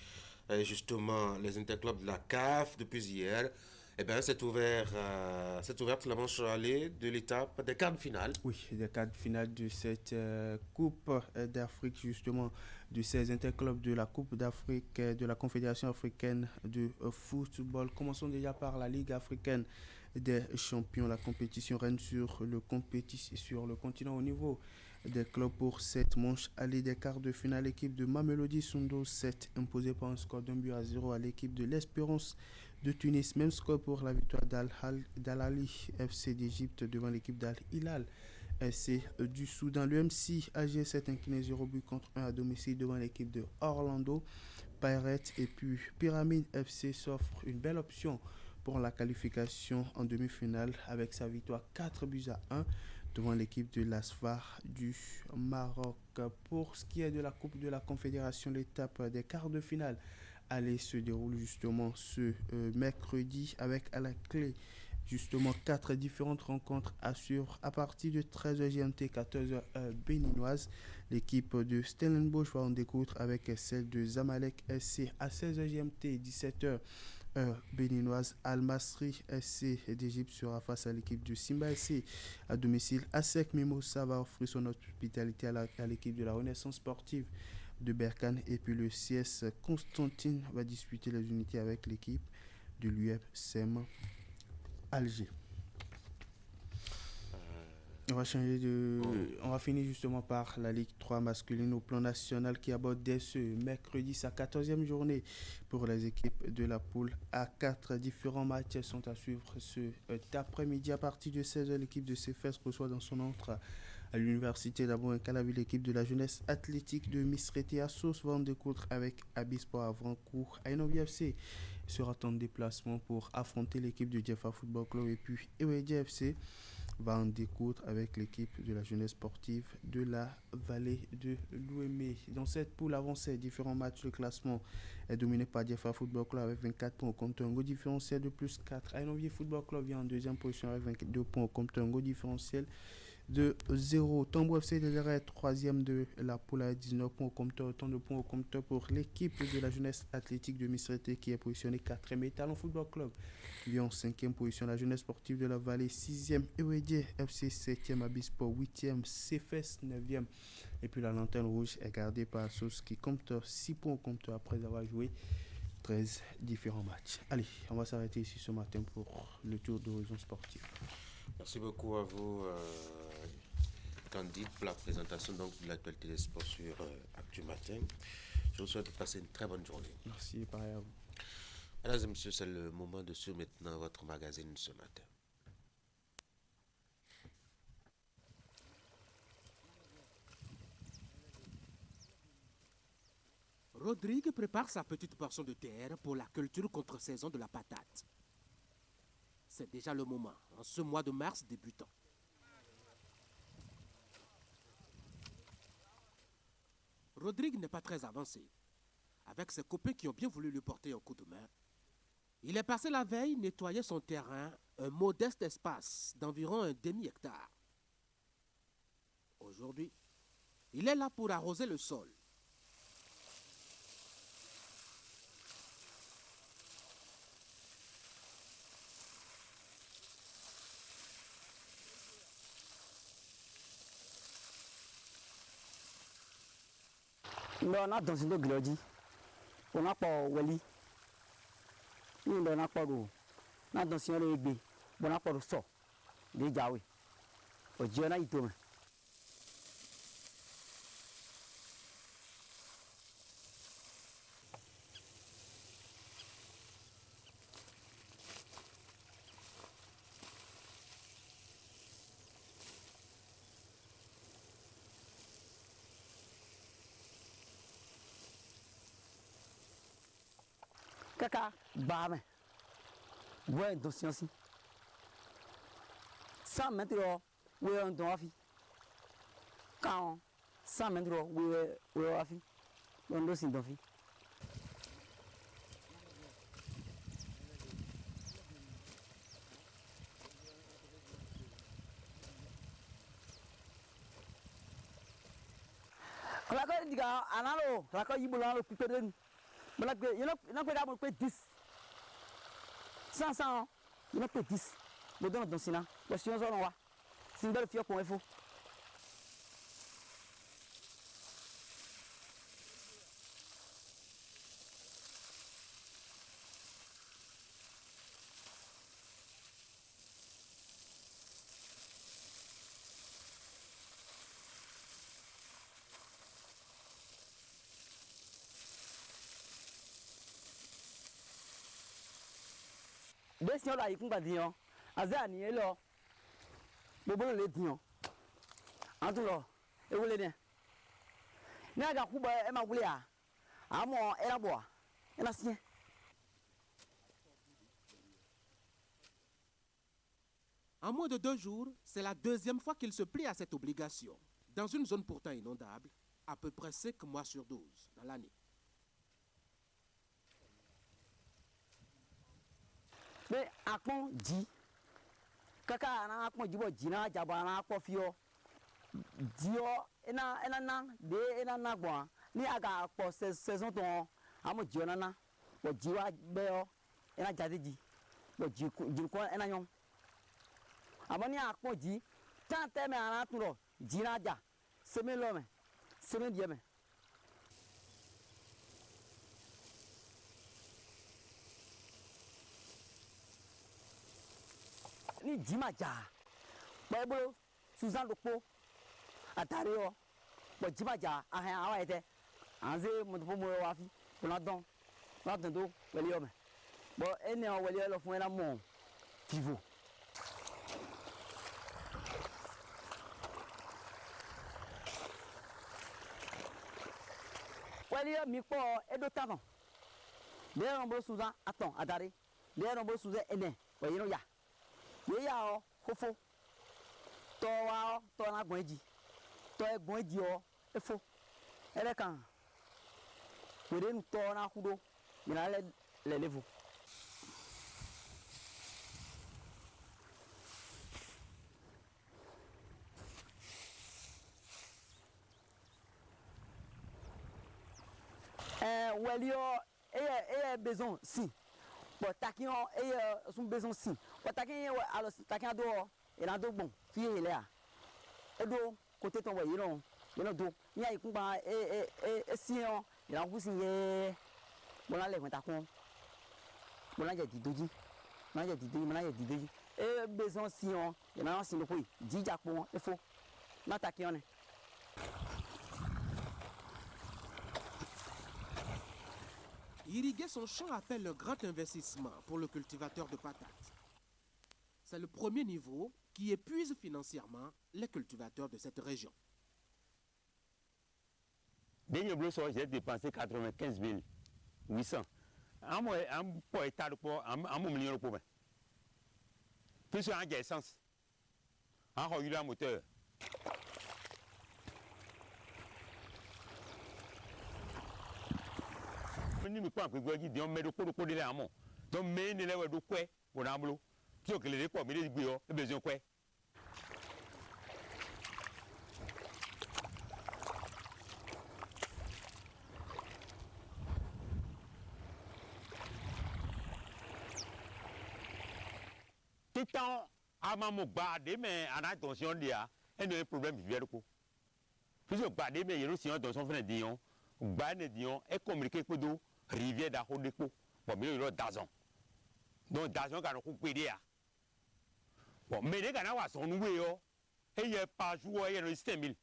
justement les interclubs de la CAF depuis hier. Eh bien, c'est ouverte la manche allée de l'étape des quarts de finale. Oui, des quarts de finale de cette Coupe d'Afrique, justement, de ces interclubs de la Coupe d'Afrique, de la Confédération africaine de football. Commençons déjà par la Ligue africaine des champions. La compétition règne sur le continent au niveau des clubs pour cette manche allée des quarts de finale. L'équipe de Mamelodi Sundowns s'est imposée par un score d'1-0 à l'équipe de l'Espérance de Tunis. Même score pour la victoire d'Al-Ali FC d'Égypte devant l'équipe d'Al-Hilal FC du Soudan. Le MC AG s'est incliné 0 but contre 1 à domicile devant l'équipe de Orlando Pirates. Et puis Pyramide FC s'offre une belle option pour la qualification en demi-finale avec sa victoire 4-1 devant l'équipe de l'Asfar du Maroc. Pour ce qui est de la Coupe de la Confédération, l'étape des quarts de finale allait se déroule justement ce mercredi avec à la clé justement 4 différentes rencontres à suivre à partir de 13h GMT, 14h béninoise. L'équipe de Stellenbosch va en découdre avec celle de Zamalek SC à 16h GMT, 17h béninoise. Al-Masri SC d'Égypte sera face à l'équipe de Simba SC à domicile. ASEC Mimosa va offrir son hospitalité à l'équipe de la Renaissance sportive de Berkane. Et puis le CS Constantine va disputer les unités avec l'équipe de l'UFSM Alger. On va finir justement par la Ligue 3 masculine au plan national qui aborde dès ce mercredi sa 14e journée pour les équipes de la poule A4. Différents matchs sont à suivre cet après-midi à partir de 16h. L'équipe de CFS reçoit dans son entre à l'université d'abord un Calavi. L'équipe de la jeunesse athlétique de Misrete à Sauce va en découdre avec Abisport à Vrancourt. Ainobi FC sera en déplacement pour affronter l'équipe de Jeffa Football Club et puis Ewedje FC va en découdre avec l'équipe de la jeunesse sportive de la vallée de l'Ouémé. Dans cette poule avancée, différents matchs, le classement est dominé par Jeffa Football Club avec 24 points au compteur, un goal différentiel de plus 4. Ainobi Football Club vient en deuxième position avec 22 points au compteur, un goal différentiel de 0. Tambo FC est troisième de la poule à 19 points au compteur, autant de points au compteur pour l'équipe de la jeunesse athlétique de Misrete qui est positionnée 4e. Et Talon Football Club vient en 5e position. La jeunesse sportive de la vallée 6e. Ewedje FC 7e. Abisport 8e. CFS 9e. Et puis la lanterne rouge est gardée par Sos qui compte 6 points au compteur après avoir joué 13 différents matchs. Allez, on va s'arrêter ici ce matin pour le tour d'horizon sportif. Merci beaucoup à vous, Candide, pour la présentation donc, de l'actualité des sports sur Actu Matin. Je vous souhaite de passer une très bonne journée. Merci, pareil à vous. Mesdames et messieurs, c'est le moment de suivre maintenant votre magazine ce matin. Rodrigue prépare sa petite portion de terre pour la culture contre-saison de la patate. C'est déjà le moment, en ce mois de mars débutant. Rodrigue n'est pas très avancé. Avec ses copains qui ont bien voulu lui porter un coup de main, il est passé la veille nettoyer son terrain, un modeste espace d'environ un demi-hectare. Aujourd'hui, il est là pour arroser le sol. On a dans une glodi, on a pas wali, on a pas d'eau, on a dans une régbe, on a pas de so, des jaouis, au Dieu n'a été. Kaka, bame. Ouais, dossier aussi. 100 mètres, oui, on doit faire. Quand 100 mètres, oui, on doit faire. On doit faire. Kalau jika anak lo, kalau ibu lo pikirin. Mais il y en a qui ont 10. 500, il y en a 10. Mais dans le Sina, il y a 600 ans. C'est une belle fille pour info. Besi ola ikun gbadi yan aza ni e lo gbogbo le di yan antu lo ewele ni ni aga ku ba e ma wule a amo era bo e na sin En moins de 2 jours, c'est la 2e fois qu'il se plie à cette obligation, dans une zone pourtant inondable, à peu près 5 mois sur 12 dans l'année. Mais à quoi dit Kaka na quoi dit bon dina jabana quoi fio dio ena de ena na bon ni aga po saison ton amo dio na bo jiwa beo ena jadi di bo ji ko ena nyon amoni akpo ji tante me ana turo jina ja seme lo me seme die me ni jima ja bebo Susan Lokpo atari o bo jima ja ahan awa ete anze mo po mo wa fi kuna don do wele o me bo ene o wele lo fun ena mo vivo. Wele mi po edo tano le on bo Susan aton atari le on bo Susan ene o yino ya ye ya o fofo to wa o to na gbon ji to egbon ji o efo ele kan were nu to na kudo mina le levo welio e besoin si bon takin e son besoin si bon takin alors takin do e na do bon fi ele a e do côté ton wayi non you do ni ai kun ba e si on e na ku si ye bon la le ta kun bon la je di doji na je di doji na je di doji e besoin si on e na si no ko ji ja po e fo na takin on. Irriguer son champ appelle un grand investissement pour le cultivateur de patates. C'est le premier niveau qui épuise financièrement les cultivateurs de cette région. Dernier bloc, j'ai dépensé 95 800. Un hectare pour un million pour moi. Plus un essence. Un royaume moteur. Ni mi kwa kwegwe ji di on medo ko de le amon don me ni le we do kwe wo na blo ti o kele de po mi de gbe yo e bezo kwe titan ama mo gba de me ana attention dia e no problème vivre ko puis o gba de me yero si on don son frère dion gba ne dion e communiquer ko do rivière d'Ahodepo, bon, mais il y a d'argent. Donc, d'argent, quand on coupe des bon, mais les gars, sont noués, et il y a pas jour, il y a 5 000.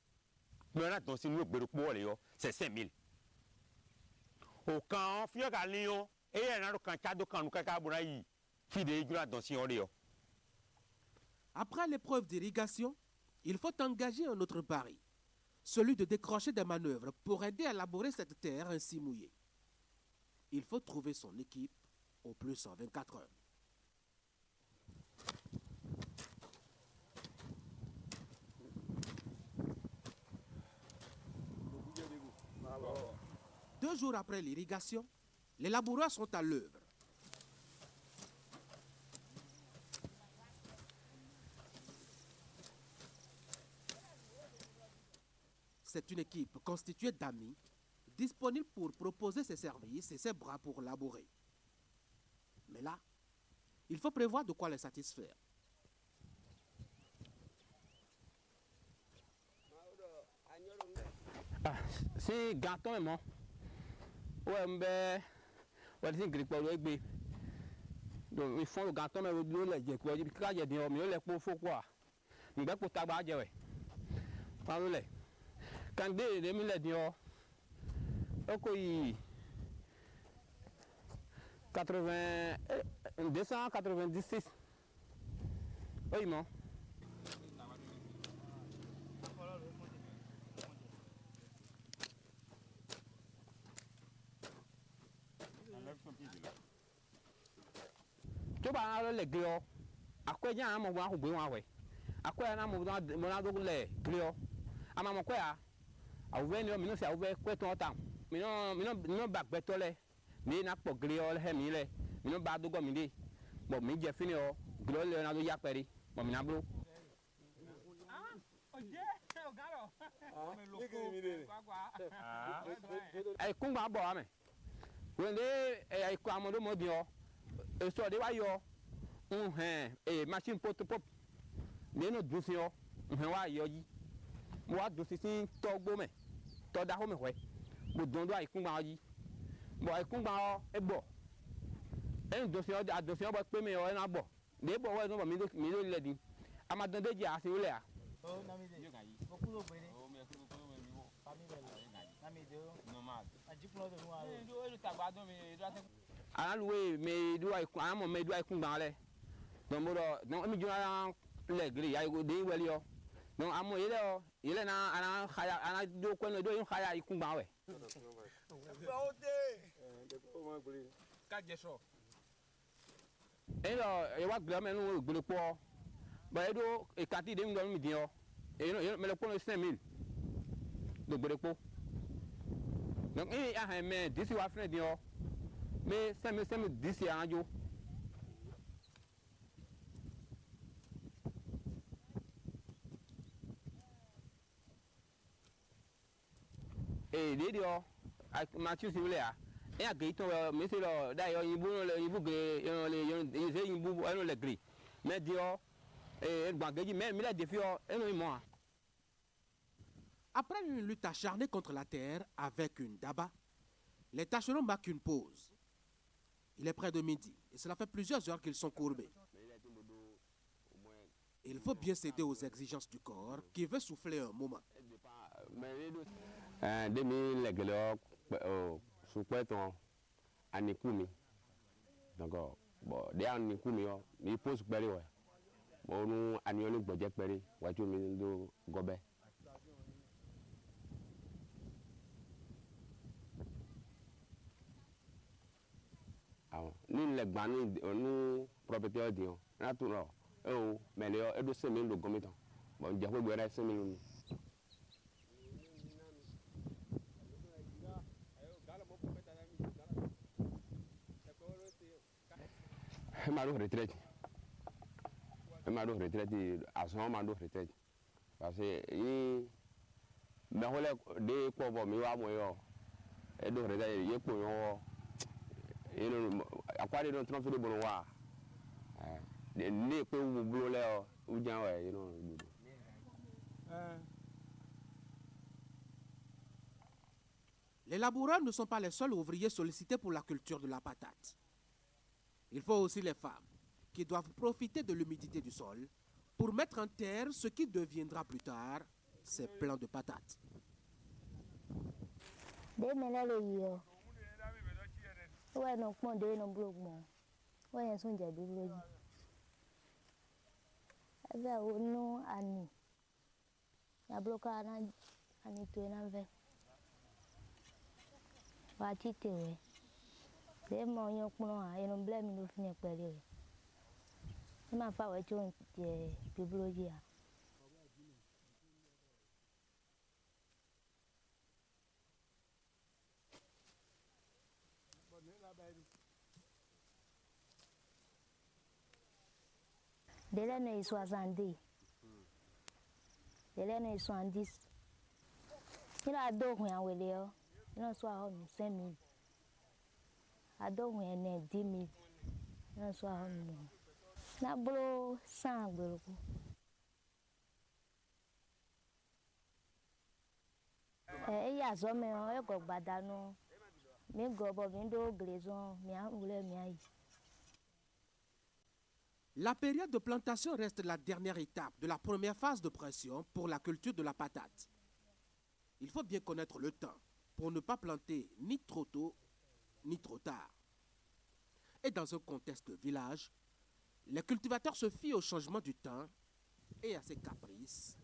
Mais là, donc, si nous avons c'est 5 000. Au camp, il y a un lion, et il y a un cadeau quand nous avons un fidèle dans ce Après l'épreuve d'irrigation, il faut engager un autre pari, celui de décrocher des manœuvres pour aider à labourer cette terre ainsi mouillée. Il faut trouver son équipe au plus en 24 heures. Deux jours après l'irrigation, les laboureurs sont à l'œuvre. C'est une équipe constituée d'amis disponible pour proposer ses services et ses bras pour labourer. Mais là, il faut prévoir de quoi les satisfaire. C'est gâteau, moi. Ouais, mais c'est grec pour le B. Donc, ils font le gâteau, mais le lait, quoi. Il y a des hommes, il y a pour quoi. Il y a pour tabac, ouais. Pas le lait. Quand des lait, ok, 296. Oui, non. Tu vas aller les gars. akwe nya amo wa ko gbe wa we akwe na mo na do le klio ama mo kwa awve ni o mi no se awve kwe ton tam mi no ba gbe to le mi na po klio le he mi le mi no ba do go mi de bo mi je fini o klio le na do ya peri bo mi na bro ai kungba bo ame wende ai kwa mo do mo bi o e so de wa yo machine pot pop me no du si o wa yo yi mo wa du si sin to gbo me to da ho me we mo don do ai kungba yi bo ai kungba o e bo en do si o da do si o bo pe me o na bo de bo wa no mi do le din ama don de ji asi o le a o na mi de mo ku lo pe ni o me ku lo me mi wo pa mi be na mi de o normal ajipulo de wa o do tagbado mi do ate aluwe me do ai amo me do ai kungba le don mo don mi jura le gri ya go de weli o don amo ile na ana khaya ana do ko no do yin khaya ikungba we o de ko ma gri ka je so e wa gbe me nu gbele po ba e do e kati de mi don mi din o e no me le po no 5000 do gbele po donc e a ha me disi wa friend din o me 5000 disi anjo radio Matthew Sibilea e a gri to me se lo da yo yibu no le yibu gre yo le yo se yibu no le gri me dio gbangeji me mi la defi o eno mo. Après une lutte acharnée contre la terre avec une daba, les tâcherons marquent une pause. Il est près de midi et cela fait plusieurs heures qu'ils sont courbés. Il faut bien céder aux exigences du corps qui veut souffler un moment. Demi legelo su kweton anikumi donc bon de anikumi yo mi pose peri we bo nu anioni gboje peri wa ju mi do gobe ni le gba ni propriétaire dion na tu no o mele yo edo se mi do gomitan bon je ko gbere se mi mado retraite à son mado retraite parce que yi me hole de ko bo mi wa mo yo e do retraite ye ko yo e no akwari don transfer de bon wa de ne ko bu bulo le o jan wa you know Les laboureurs ne sont pas les seuls ouvriers sollicités pour la culture de la patate. Il faut aussi les femmes qui doivent profiter de l'humidité du sol pour mettre en terre ce qui deviendra plus tard ces plants de patates. Dès l'année 70, dès l'année 70, il a adoré un wéléo, il en soit 5 000. Adoré un 10 000, il en soit 1 000. Na bolo 100 bolo. Il y a zombie, il y a gobadano, mais gobobindo glaison, mia oule mia. La période de plantation reste la dernière étape de la première phase de pression pour la culture de la patate. Il faut bien connaître le temps pour ne pas planter ni trop tôt ni trop tard. Et dans un contexte de village, les cultivateurs se fient au changement du temps et à ses caprices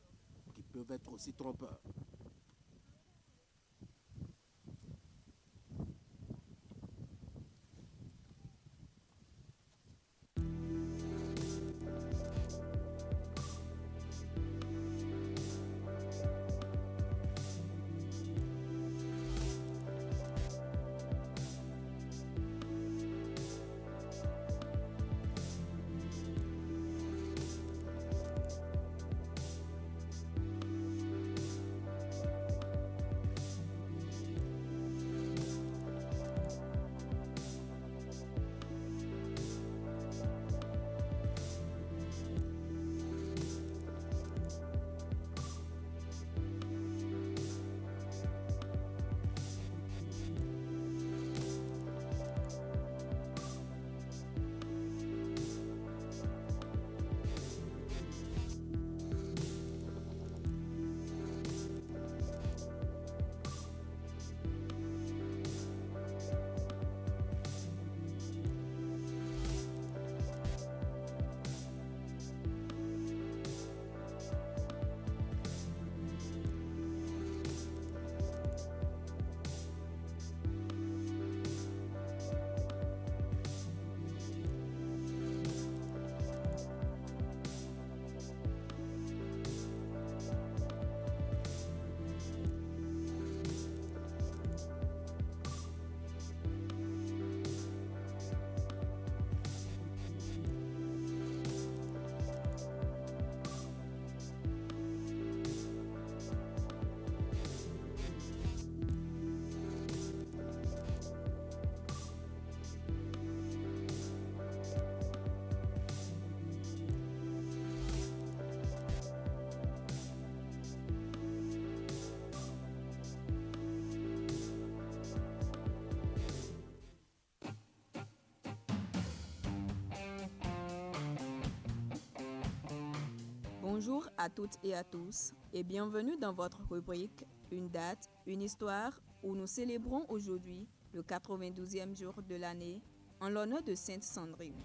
qui peuvent être aussi trompeurs. Bonjour à toutes et à tous et bienvenue dans votre rubrique Une date, une histoire où nous célébrons aujourd'hui le 92e jour de l'année en l'honneur de Sainte Sandrine.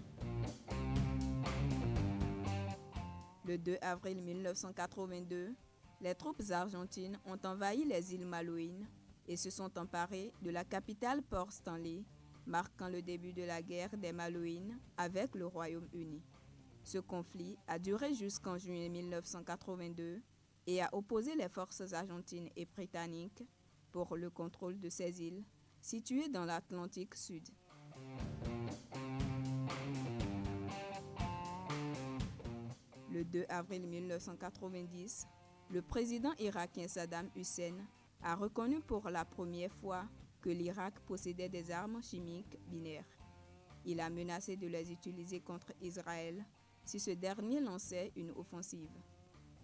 Le 2 avril 1982, les troupes argentines ont envahi les îles Malouines et se sont emparées de la capitale Port Stanley, marquant le début de la guerre des Malouines avec le Royaume-Uni. Ce conflit a duré jusqu'en juillet 1982 et a opposé les forces argentines et britanniques pour le contrôle de ces îles situées dans l'Atlantique Sud. Le 2 avril 1990, le président irakien Saddam Hussein a reconnu pour la première fois que l'Irak possédait des armes chimiques binaires. Il a menacé de les utiliser contre Israël si ce dernier lançait une offensive.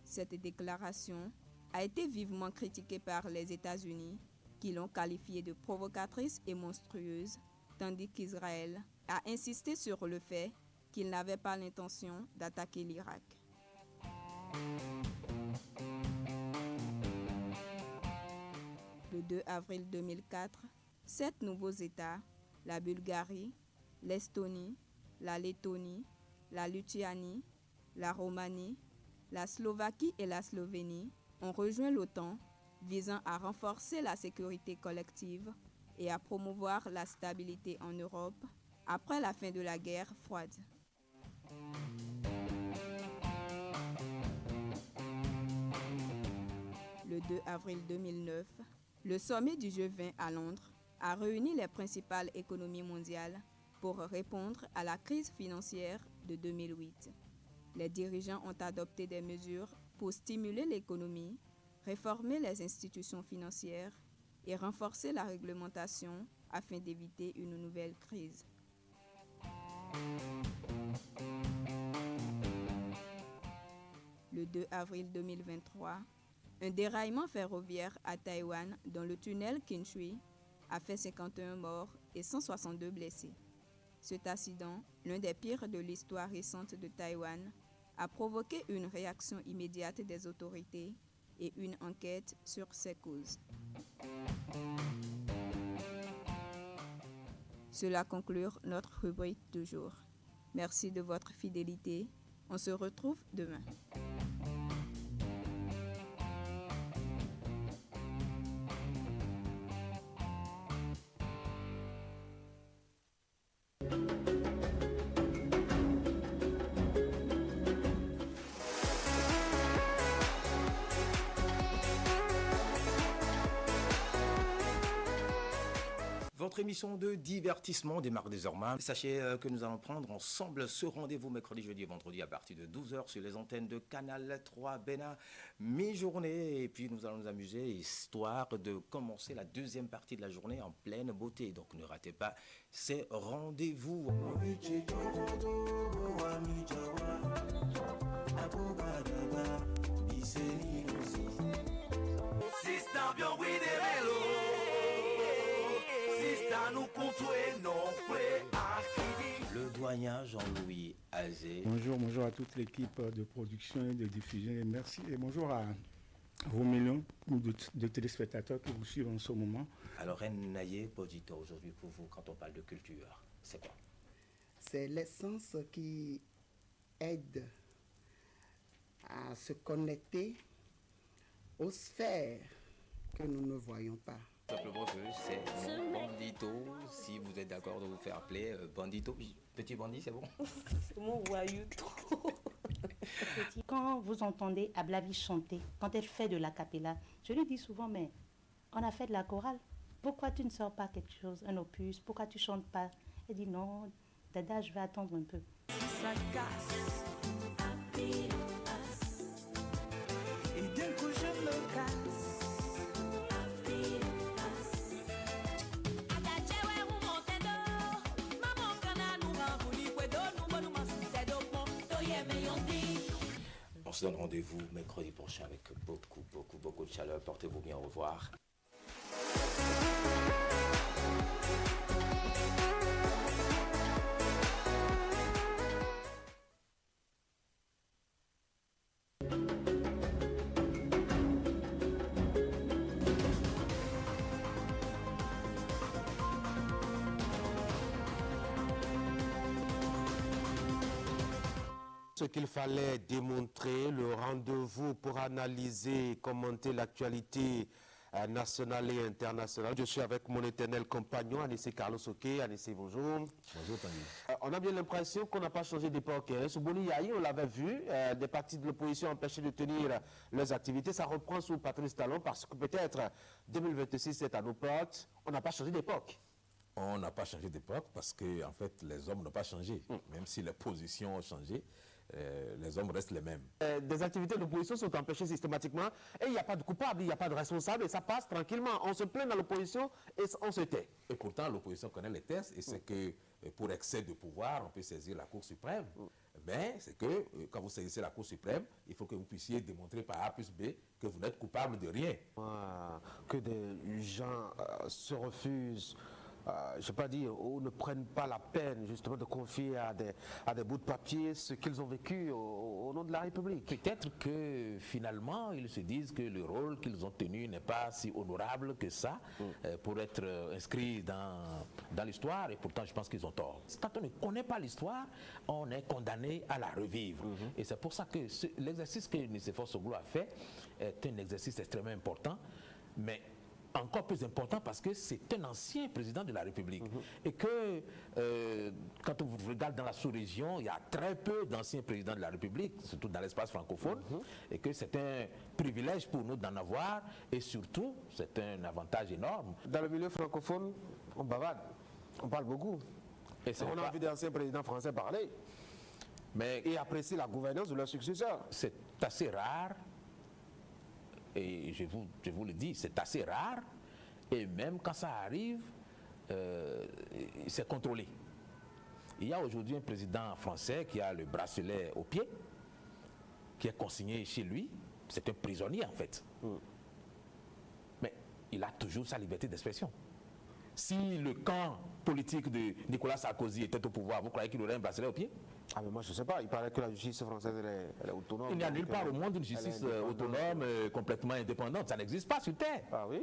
Cette déclaration a été vivement critiquée par les États-Unis, qui l'ont qualifiée de provocatrice et monstrueuse, tandis qu'Israël a insisté sur le fait qu'il n'avait pas l'intention d'attaquer l'Irak. Le 2 avril 2004, 7 nouveaux États, la Bulgarie, l'Estonie, la Lettonie, la Lituanie, la Roumanie, la Slovaquie et la Slovénie ont rejoint l'OTAN, visant à renforcer la sécurité collective et à promouvoir la stabilité en Europe après la fin de la guerre froide. Le 2 avril 2009, le sommet du G20 à Londres a réuni les principales économies mondiales pour répondre à la crise financière de 2008. Les dirigeants ont adopté des mesures pour stimuler l'économie, réformer les institutions financières et renforcer la réglementation afin d'éviter une nouvelle crise. Le 2 avril 2023, un déraillement ferroviaire à Taïwan dans le tunnel Qinshui a fait 51 morts et 162 blessés. Cet accident, l'un des pires de l'histoire récente de Taïwan, a provoqué une réaction immédiate des autorités et une enquête sur ses causes. Cela conclut notre rubrique du jour. Merci de votre fidélité. On se retrouve demain. Votre émission de divertissement démarre désormais. Sachez que nous allons prendre ensemble ce rendez-vous mercredi, jeudi et vendredi à partir de 12h sur les antennes de Canal 3 Bénin, mi-journée. Et puis nous allons nous amuser, histoire de commencer la deuxième partie de la journée en pleine beauté. Donc ne ratez pas ces rendez-vous. Le doyen Jean-Louis Azé. Bonjour à toute l'équipe de production et de diffusion. Et merci et bonjour à vos millions de téléspectateurs qui vous suivent en ce moment. Alors, Naye Podito, aujourd'hui pour vous, quand on parle de culture, c'est quoi? C'est l'essence qui aide à se connecter aux sphères que nous ne voyons pas. Simplement que c'est Bandito, si vous êtes d'accord de vous faire appeler Bandito. Petit bandit, c'est bon? C'est mon voyou trop. Quand vous entendez Ablavi chanter, quand elle fait de la capella, je lui dis souvent, mais on a fait de la chorale. Pourquoi tu ne sors pas quelque chose, un opus? Pourquoi tu ne chantes pas? Elle dit non, Dada, je vais attendre un peu. Ça casse. Et d'un coup, je me casse. On se donne rendez-vous mercredi prochain avec beaucoup de chaleur. Portez-vous bien, au revoir. Ce qu'il fallait démontrer, le rendez-vous pour analyser et commenter l'actualité nationale et internationale. Je suis avec mon éternel compagnon, Anissé Carlos Oké. Anissé, bonjour. Bonjour, Tanguy. On a bien l'impression qu'on n'a pas changé d'époque. Souboni Yahi, on l'avait vu, des partis de l'opposition empêchés de tenir leurs activités. Ça reprend sous Patrice Talon parce que peut-être 2026 est à nos portes. On n'a pas changé d'époque. On n'a pas changé d'époque parce que en fait, les hommes n'ont pas changé. Même si les positions ont changé, les hommes restent les mêmes. Des activités d'opposition sont empêchées systématiquement et il n'y a pas de coupable, il n'y a pas de responsable et ça passe tranquillement. On se plaint dans l'opposition et on se tait. Et pourtant, l'opposition connaît les tests et c'est que pour excès de pouvoir, on peut saisir la Cour suprême. Mais c'est que quand vous saisissez la Cour suprême, il faut que vous puissiez démontrer par A plus B que vous n'êtes coupable de rien. Que des gens se refusent. Je ne vais pas dire, ou ne prennent pas la peine justement de confier à des bouts de papier ce qu'ils ont vécu au nom de la République. Peut-être que finalement, ils se disent que le rôle qu'ils ont tenu n'est pas si honorable que ça pour être inscrit dans l'histoire et pourtant je pense qu'ils ont tort. Quand on ne connaît pas l'histoire, on est condamné à la revivre. Et c'est pour ça que l'exercice que Nicéphore Soglo a fait est un exercice extrêmement important, mais encore plus important parce que c'est un ancien président de la République. Et que quand on regarde dans la sous-région, il y a très peu d'anciens présidents de la République, surtout dans l'espace francophone, et que c'est un privilège pour nous d'en avoir, et surtout, c'est un avantage énorme. Dans le milieu francophone, on bavade, on parle beaucoup. Et on a vu d'anciens présidents français parler, et apprécier la gouvernance de leurs successeurs. C'est assez rare. Et je vous le dis, c'est assez rare. Et même quand ça arrive, c'est contrôlé. Il y a aujourd'hui un président français qui a le bracelet au pied, qui est consigné chez lui. C'est un prisonnier en fait. Mais il a toujours sa liberté d'expression. Si le camp politique de Nicolas Sarkozy était au pouvoir, vous croyez qu'il aurait un bracelet au pied? Ah mais moi je ne sais pas, il paraît que la justice française elle est autonome. Il n'y a nulle part au monde une justice autonome, complètement indépendante. Ça n'existe pas sur Terre. Ah oui.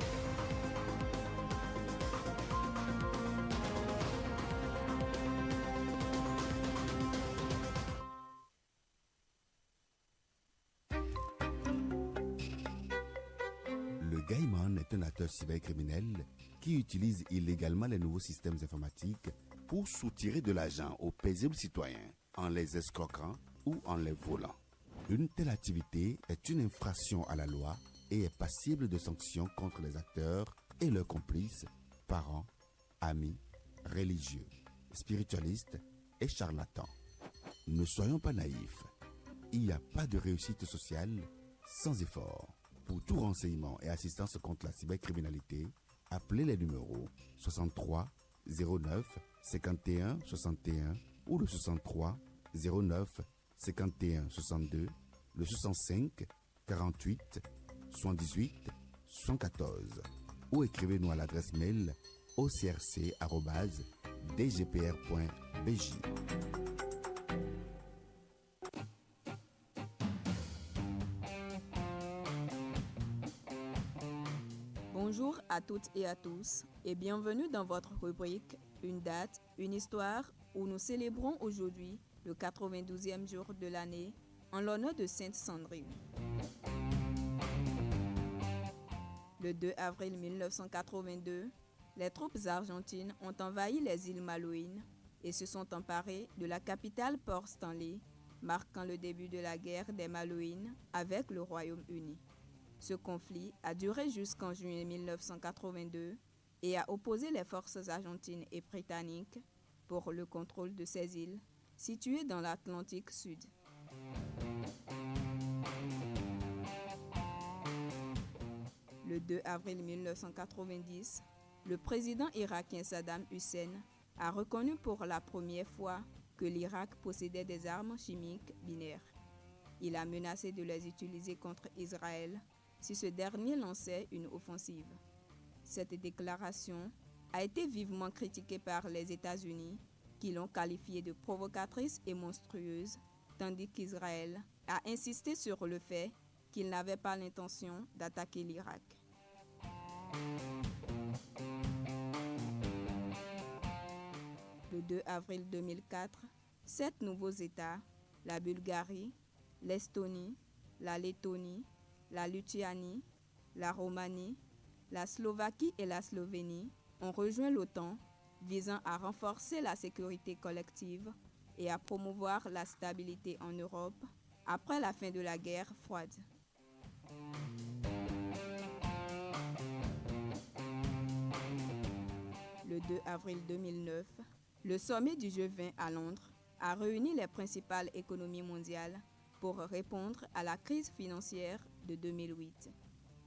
Le Gaiman est un acteur cybercriminel qui utilise illégalement les nouveaux systèmes informatiques pour soutirer de l'argent aux paisibles citoyens en les escroquant ou en les volant. Une telle activité est une infraction à la loi et est passible de sanctions contre les acteurs et leurs complices, parents, amis, religieux, spiritualistes et charlatans. Ne soyons pas naïfs. Il n'y a pas de réussite sociale sans effort. Pour tout renseignement et assistance contre la cybercriminalité, appelez les numéros 63 09 51 61 ou le 63 09 51 62, le 65 48 78 114 ou écrivez-nous à l'adresse mail ocrc@dgpr.bj. Bonjour à toutes et à tous et bienvenue dans votre rubrique Une date, une histoire où nous célébrons aujourd'hui le 92e jour de l'année en l'honneur de Sainte Sandrine. Le 2 avril 1982, les troupes argentines ont envahi les îles Malouines et se sont emparées de la capitale Port Stanley, marquant le début de la guerre des Malouines avec le Royaume-Uni. Ce conflit a duré jusqu'en juillet 1982 et a opposé les forces argentines et britanniques pour le contrôle de ces îles situées dans l'Atlantique Sud. Le 2 avril 1990, le président irakien Saddam Hussein a reconnu pour la première fois que l'Irak possédait des armes chimiques binaires. Il a menacé de les utiliser contre Israël si ce dernier lançait une offensive. Cette déclaration a été vivement critiquée par les États-Unis, qui l'ont qualifiée de provocatrice et monstrueuse, tandis qu'Israël a insisté sur le fait qu'il n'avait pas l'intention d'attaquer l'Irak. Le 2 avril 2004, 7 nouveaux États, la Bulgarie, l'Estonie, la Lettonie, la Lituanie, la Roumanie, la Slovaquie et la Slovénie ont rejoint l'OTAN, visant à renforcer la sécurité collective et à promouvoir la stabilité en Europe après la fin de la guerre froide. Le 2 avril 2009, le sommet du G20 à Londres a réuni les principales économies mondiales pour répondre à la crise financière de 2008.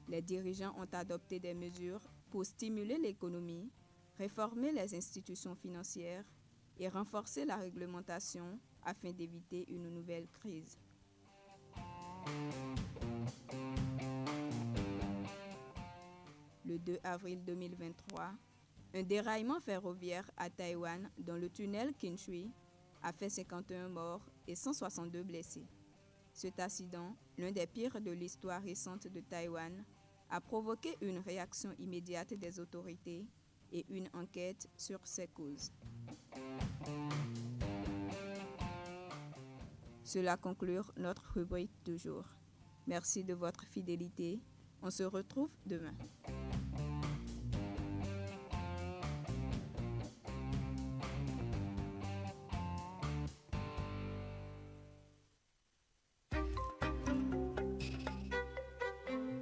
Les dirigeants ont adopté des mesures pour stimuler l'économie, réformer les institutions financières et renforcer la réglementation afin d'éviter une nouvelle crise. Le 2 avril 2023, un déraillement ferroviaire à Taïwan dans le tunnel Qinshui a fait 51 morts et 162 blessés. Cet accident, l'un des pires de l'histoire récente de Taïwan, a provoqué une réaction immédiate des autorités et une enquête sur ses causes. Cela conclut notre rubrique du jour. Merci de votre fidélité. On se retrouve demain.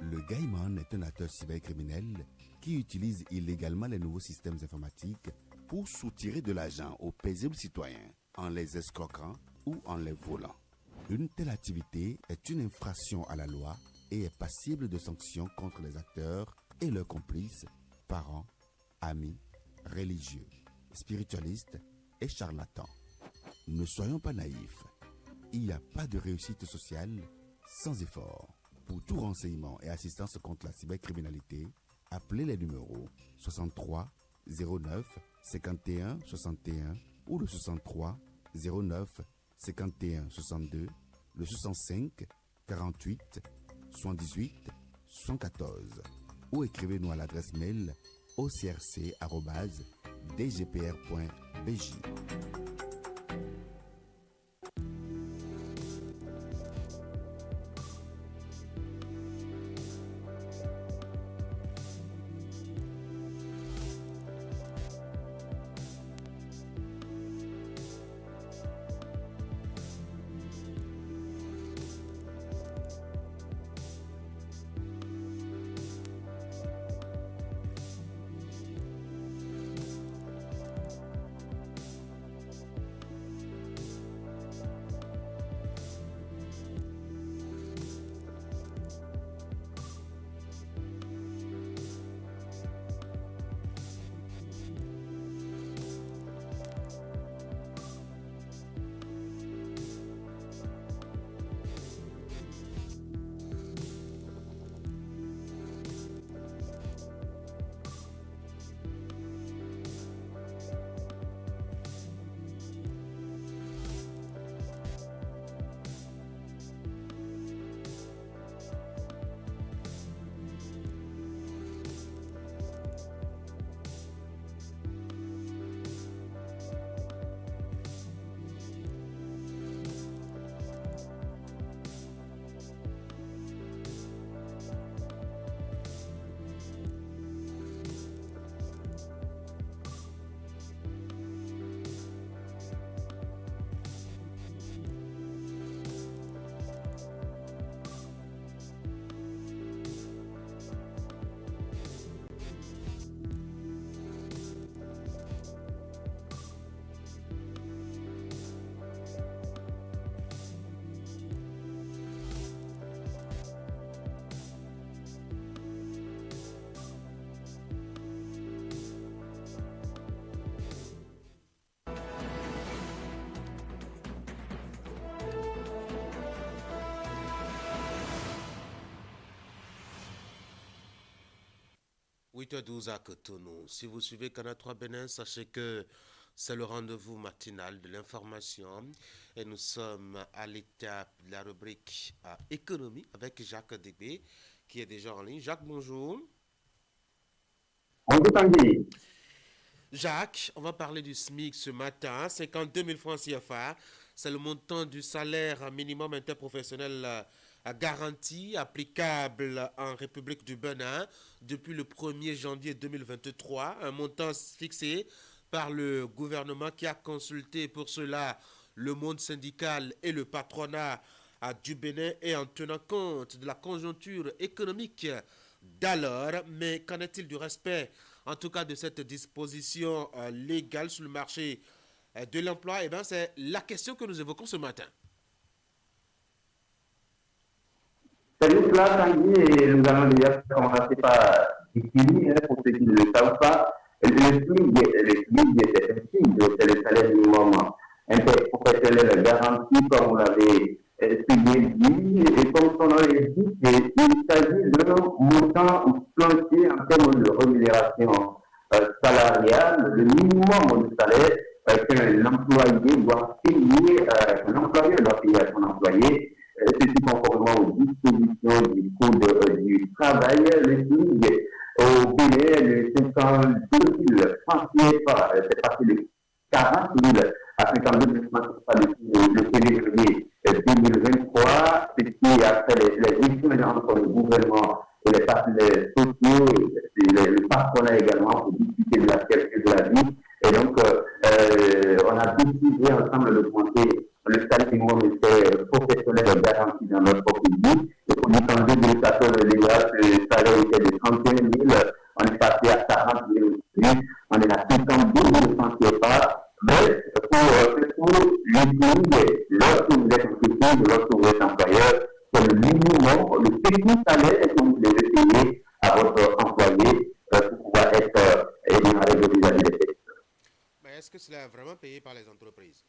Le Gaiman est un acteur cybercriminel qui utilise illégalement les nouveaux systèmes informatiques pour soutirer de l'argent aux paisibles citoyens en les escroquant ou en les volant. Une telle activité est une infraction à la loi et est passible de sanctions contre les acteurs et leurs complices, parents, amis, religieux, spiritualistes et charlatans. Ne soyons pas naïfs. Il n'y a pas de réussite sociale sans effort. Pour tout renseignement et assistance contre la cybercriminalité, appelez les numéros 63 09 51 61 ou le 63 09 51 62, le 65 48 78 114 ou écrivez-nous à l'adresse mail ocrc@dgpr.bj. – 8h12 à Cotonou. Si vous suivez Canal 3 Bénin, sachez que c'est le rendez-vous matinal de l'information et nous sommes à l'étape de la rubrique économie avec Jacques Débé qui est déjà en ligne. Jacques, bonjour. Jacques, on va parler du SMIC ce matin, 52 000 francs CFA. c'est le montant du salaire minimum interprofessionnel garanti applicable en République du Bénin depuis le 1er janvier 2023, un montant fixé par le gouvernement qui a consulté pour cela le monde syndical et le patronat du Bénin et en tenant compte de la conjoncture économique d'alors. Mais qu'en est-il du respect, en tout cas, de cette disposition légale sur le marché de l'emploi? Eh bien, c'est la question que nous évoquons ce matin. Salut, cela, Tanguy, et nous allons déjà commencer par définir, pour ceux qui ne le savent pas, le SMIC, c'est le salaire minimum interprofessionnel garanti, comme vous l'avez dit, et comme son nom l'indique, il s'agit d'un montant plancher en termes de rémunération salariale, le minimum de salaire que l'employé doit payer, l'employeur doit payer à son employé, ceci conformément aux dispositions du Code du travail. Le SMIC au Bénin, le 52 000 francs CFA, c'est passé de 40 000 à 52 000 francs CFA le février 2023, ce qui, après les échanges entre le gouvernement et les partenaires sociaux, le patronat également, pour discuter de la qualité de la vie. Et donc, on a décidé ensemble d'augmenter le salaire minimum professionnel garanti dans notre pays. Et pour dire qu'en 2014, le salaire était de 31 000, on est passé à 40 000 aussi, on est à 52 000 francs CFA. Mais pour l'utiliser, lorsque vous êtes entreprise, lorsque vous êtes employeur, c'est le minimum, le petit salaire que vous devez payer à votre employé pour pouvoir être démarré vis-à-vis des secteurs. Mais est-ce que cela est vraiment payé par les entreprises?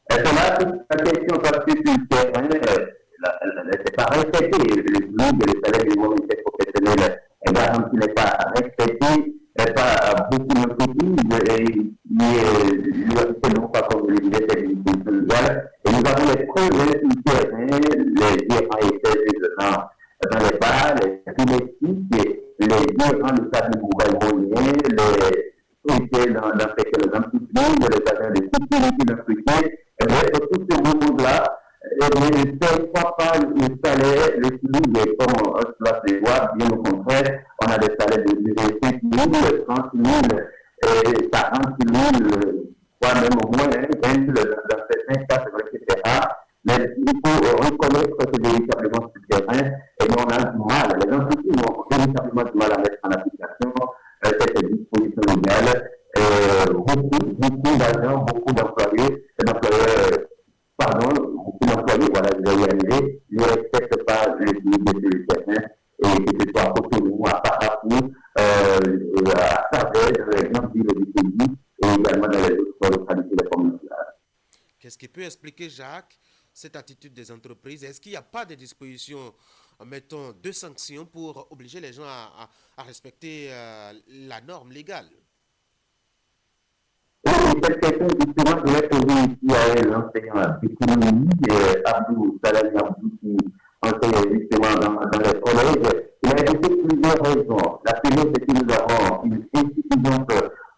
C'est là la question, parce que sur le terrain, c'est pas respecté. Le salaire minimum interprofessionnel garanti n'est pas respecté. Pas beaucoup d'entreprises, l'université non pas comme le disait, c'est une disposition légale. Et nous avons les preuves sur le terrain, les gérants et dans les bars, les domestiques, les gérants de services mobile moyen, les sociétés dans les entreprises, les agents de sécurité d'entretien. Et bien, tous ces moments-là, ne paient pas le salaire, le SMIC, comme cela se voit, bien au contraire, on a des salaires de 5 000, 30 000, 40 000, voire même au moins 20 000 dans certains cas, c'est vrai que c'est rare, mais il faut reconnaître que c'est véritablement sur le terrain, et on a du mal, les entreprises ont véritablement du mal à mettre en application cette disposition légale, beaucoup d'agents, beaucoup d'employés, beaucoup d'employés, voilà, je vais y arriver, ne respectent pas le SMIC sur le terrain, et que ce soit autour de nous, à Parapou, à travers les grandes villes du pays, et également dans les autres localités de la communauté. Qu'est-ce qui peut expliquer, Jacques, cette attitude des entreprises? Est-ce qu'il n'y a pas de dispositions, mettons, de sanctions pour obliger les gens à respecter la norme légale? Oui, cette question, justement, je vais poser ici à l'enseignant d'économie, Abdou Salami Abdou, qui enseigne justement dans les collèges. Il a évoqué plusieurs raisons. La première, c'est que nous avons une insuffisance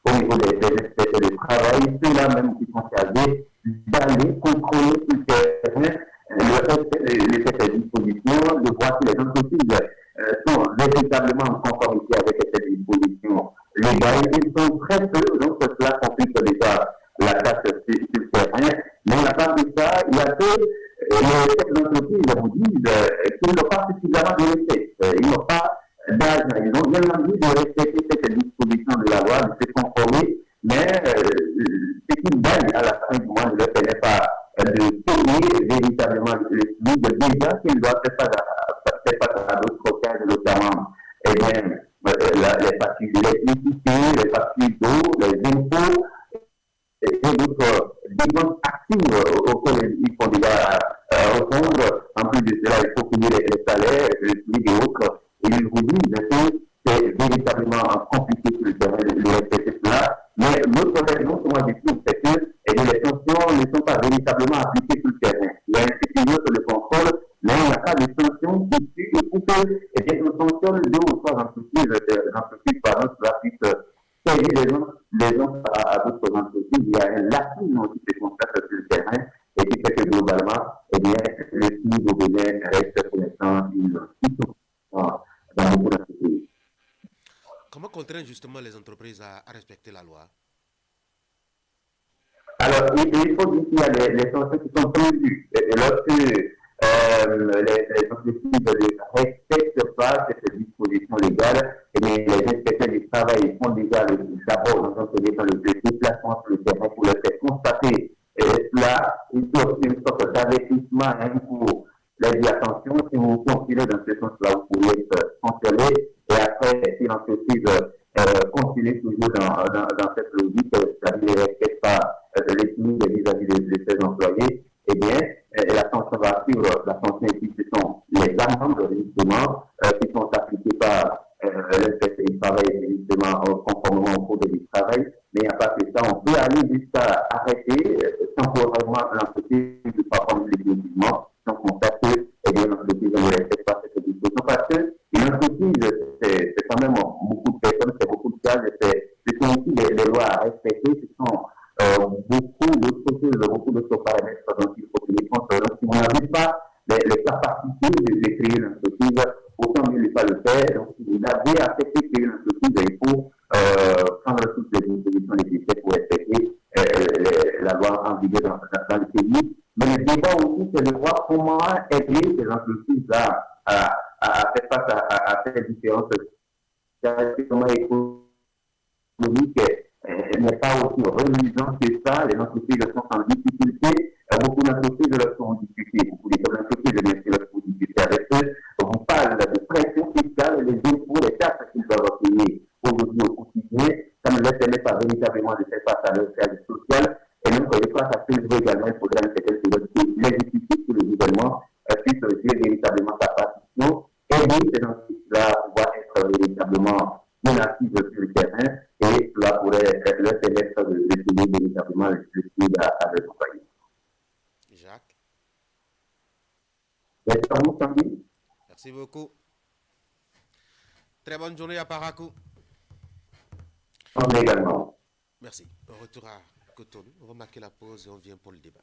au niveau des inspecteurs de travail, ceux-là même qui sont chargés d'aller contrôler sur le terrain le respect de cette disposition, de voir si les entreprises sont véritablement en conformité avec cette disposition légale. Ils sont très peu, donc cela complique déjà la tâche sur le terrain. Mais à part de ça, il y a que les chefs d'entreprise vous disent qu'ils n'ont pas suffisamment de respect. Ils n'ont pas d'argent. Ils ont bien envie de respecter cette disposition de la loi, de se conformer, mais ce qu'ils gagnent à la fin du mois ne leur permet pas de payer véritablement le SMIC. Déjà qu'ils doivent faire face à d'autres cas, notamment les factures d'électricité, les factures d'eau, les impôts, et d'autres dépenses actives auxquelles il faut déjà répondre. En plus de cela, il faut payer les salaires, le SMIC et autres. Et je vous dis que c'est véritablement compliqué sur le terrain de respecter cela. Mais l'autre raison, moi je trouve, c'est que les sanctions ne sont pas véritablement appliquées sur le terrain. Il y a un sécurité sur le contrôle, mais il n'y a pas de sanctions qui suivent pour que on sanctionne 2 ou 3 entreprises, cela puisse servir les gens à d'autres entreprises. il y a un lacunement qui se constate sur le terrain et qui fait que globalement, eh bien, le SMIC au Bénin reste pour l'instant une situation dans beaucoup d'entreprises. Comment contraindre justement les entreprises à respecter la loi? Alors, il faut dire qu'il y a les sanctions qui sont prévues. Et lorsque les entreprises ne respectent pas cette disposition légale, et bien, les inspecteurs du travail font déjà d'abord dans un premier temps le déplacement sur le terrain pour leur faire constater cela, il faut aussi une sorte d'avertissement pour leur dire attention, si vous continuez dans ce sens-là, vous pourriez être sanctionné, et après, si l'entreprise continue toujours dans cette logique, c'est-à-dire ne respecte pas les limites vis-à-vis de ses employés, eh bien, la sanction va suivre. La sanction ici, ce sont les amendes, justement, qui sont appliquées par l'inspecteur du travail, justement, conformément au code du travail. Mais à part de ça, on peut aller jusqu'à arrêter temporairement l'entreprise de pas prendre définitivement. Donc, on constate que, eh bien, l'entreprise ne respecte pas cette disposition parce que une entreprise, c'est quand même beaucoup de personnes, c'est beaucoup de cas, ce sont aussi des lois à respecter, ce sont beaucoup d'autres choses, beaucoup d'autres paramètres dont il faut tenir compte. Donc, si on n'avait pas les capacités de créer une entreprise, autant mieux ne pas le faire. Donc, si vous avez accepté de créer une entreprise, il faut prendre toutes les dispositions nécessaires pour respecter la loi en vigueur dans le pays. Mais le débat aussi, c'est de voir comment aider ces entreprises-là à faire face à ces différentes situations économiques. N'est pas aussi reluisant que ça. Les entreprises sont en difficulté. Beaucoup d'entreprises leur sont en difficulté. Beaucoup d'entreprises, bien sûr, leur sont en difficulté avec eux. On parle de pression fiscale, les impôts, les taxes qu'ils doivent payer aujourd'hui au quotidien. Ça ne leur permet pas véritablement de faire face à leur service social. Et donc, je crois que ça peut également, il faudra une certaine période que l'exécutif que le gouvernement puisse jouer véritablement sa partition, aider ces entreprises-là à pouvoir être véritablement bien actives sur le terrain, et cela pourrait leur permettre de payer véritablement le prix à leur compagnie. Jacques. Merci beaucoup. Très bonne journée à Parakou. Également. Merci. On retour à Cotonou. On va marquer la pause et on vient pour le débat.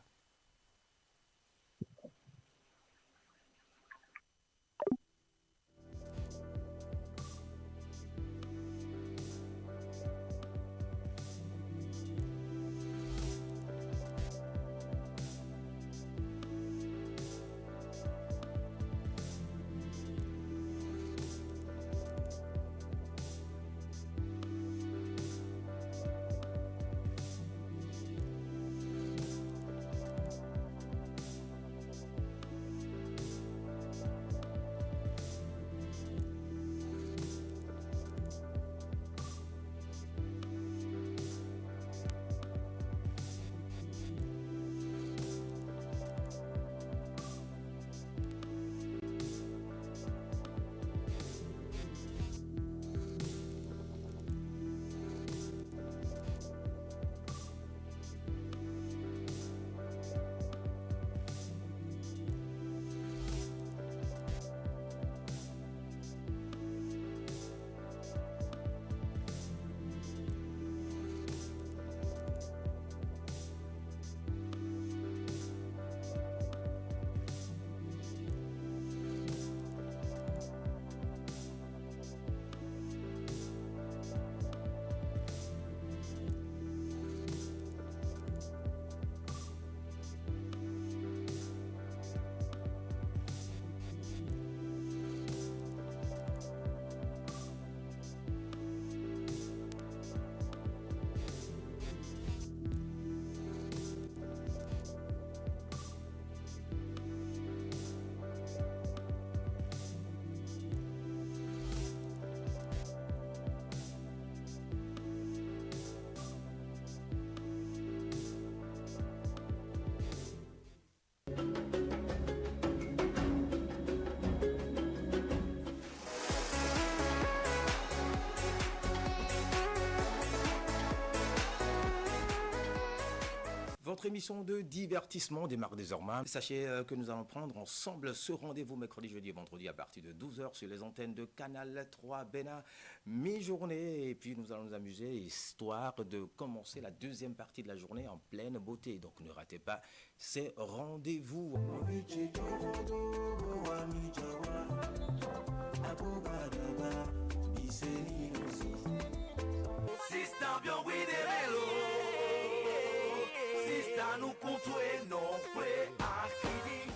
votre émission de divertissement démarre désormais. Sachez que nous allons prendre ensemble ce rendez-vous mercredi, jeudi et vendredi à partir de 12h sur les antennes de Canal 3 Bénin, mi-journée. Et puis nous allons nous amuser, histoire de commencer la deuxième partie de la journée en pleine beauté. Donc ne ratez pas ces rendez-vous.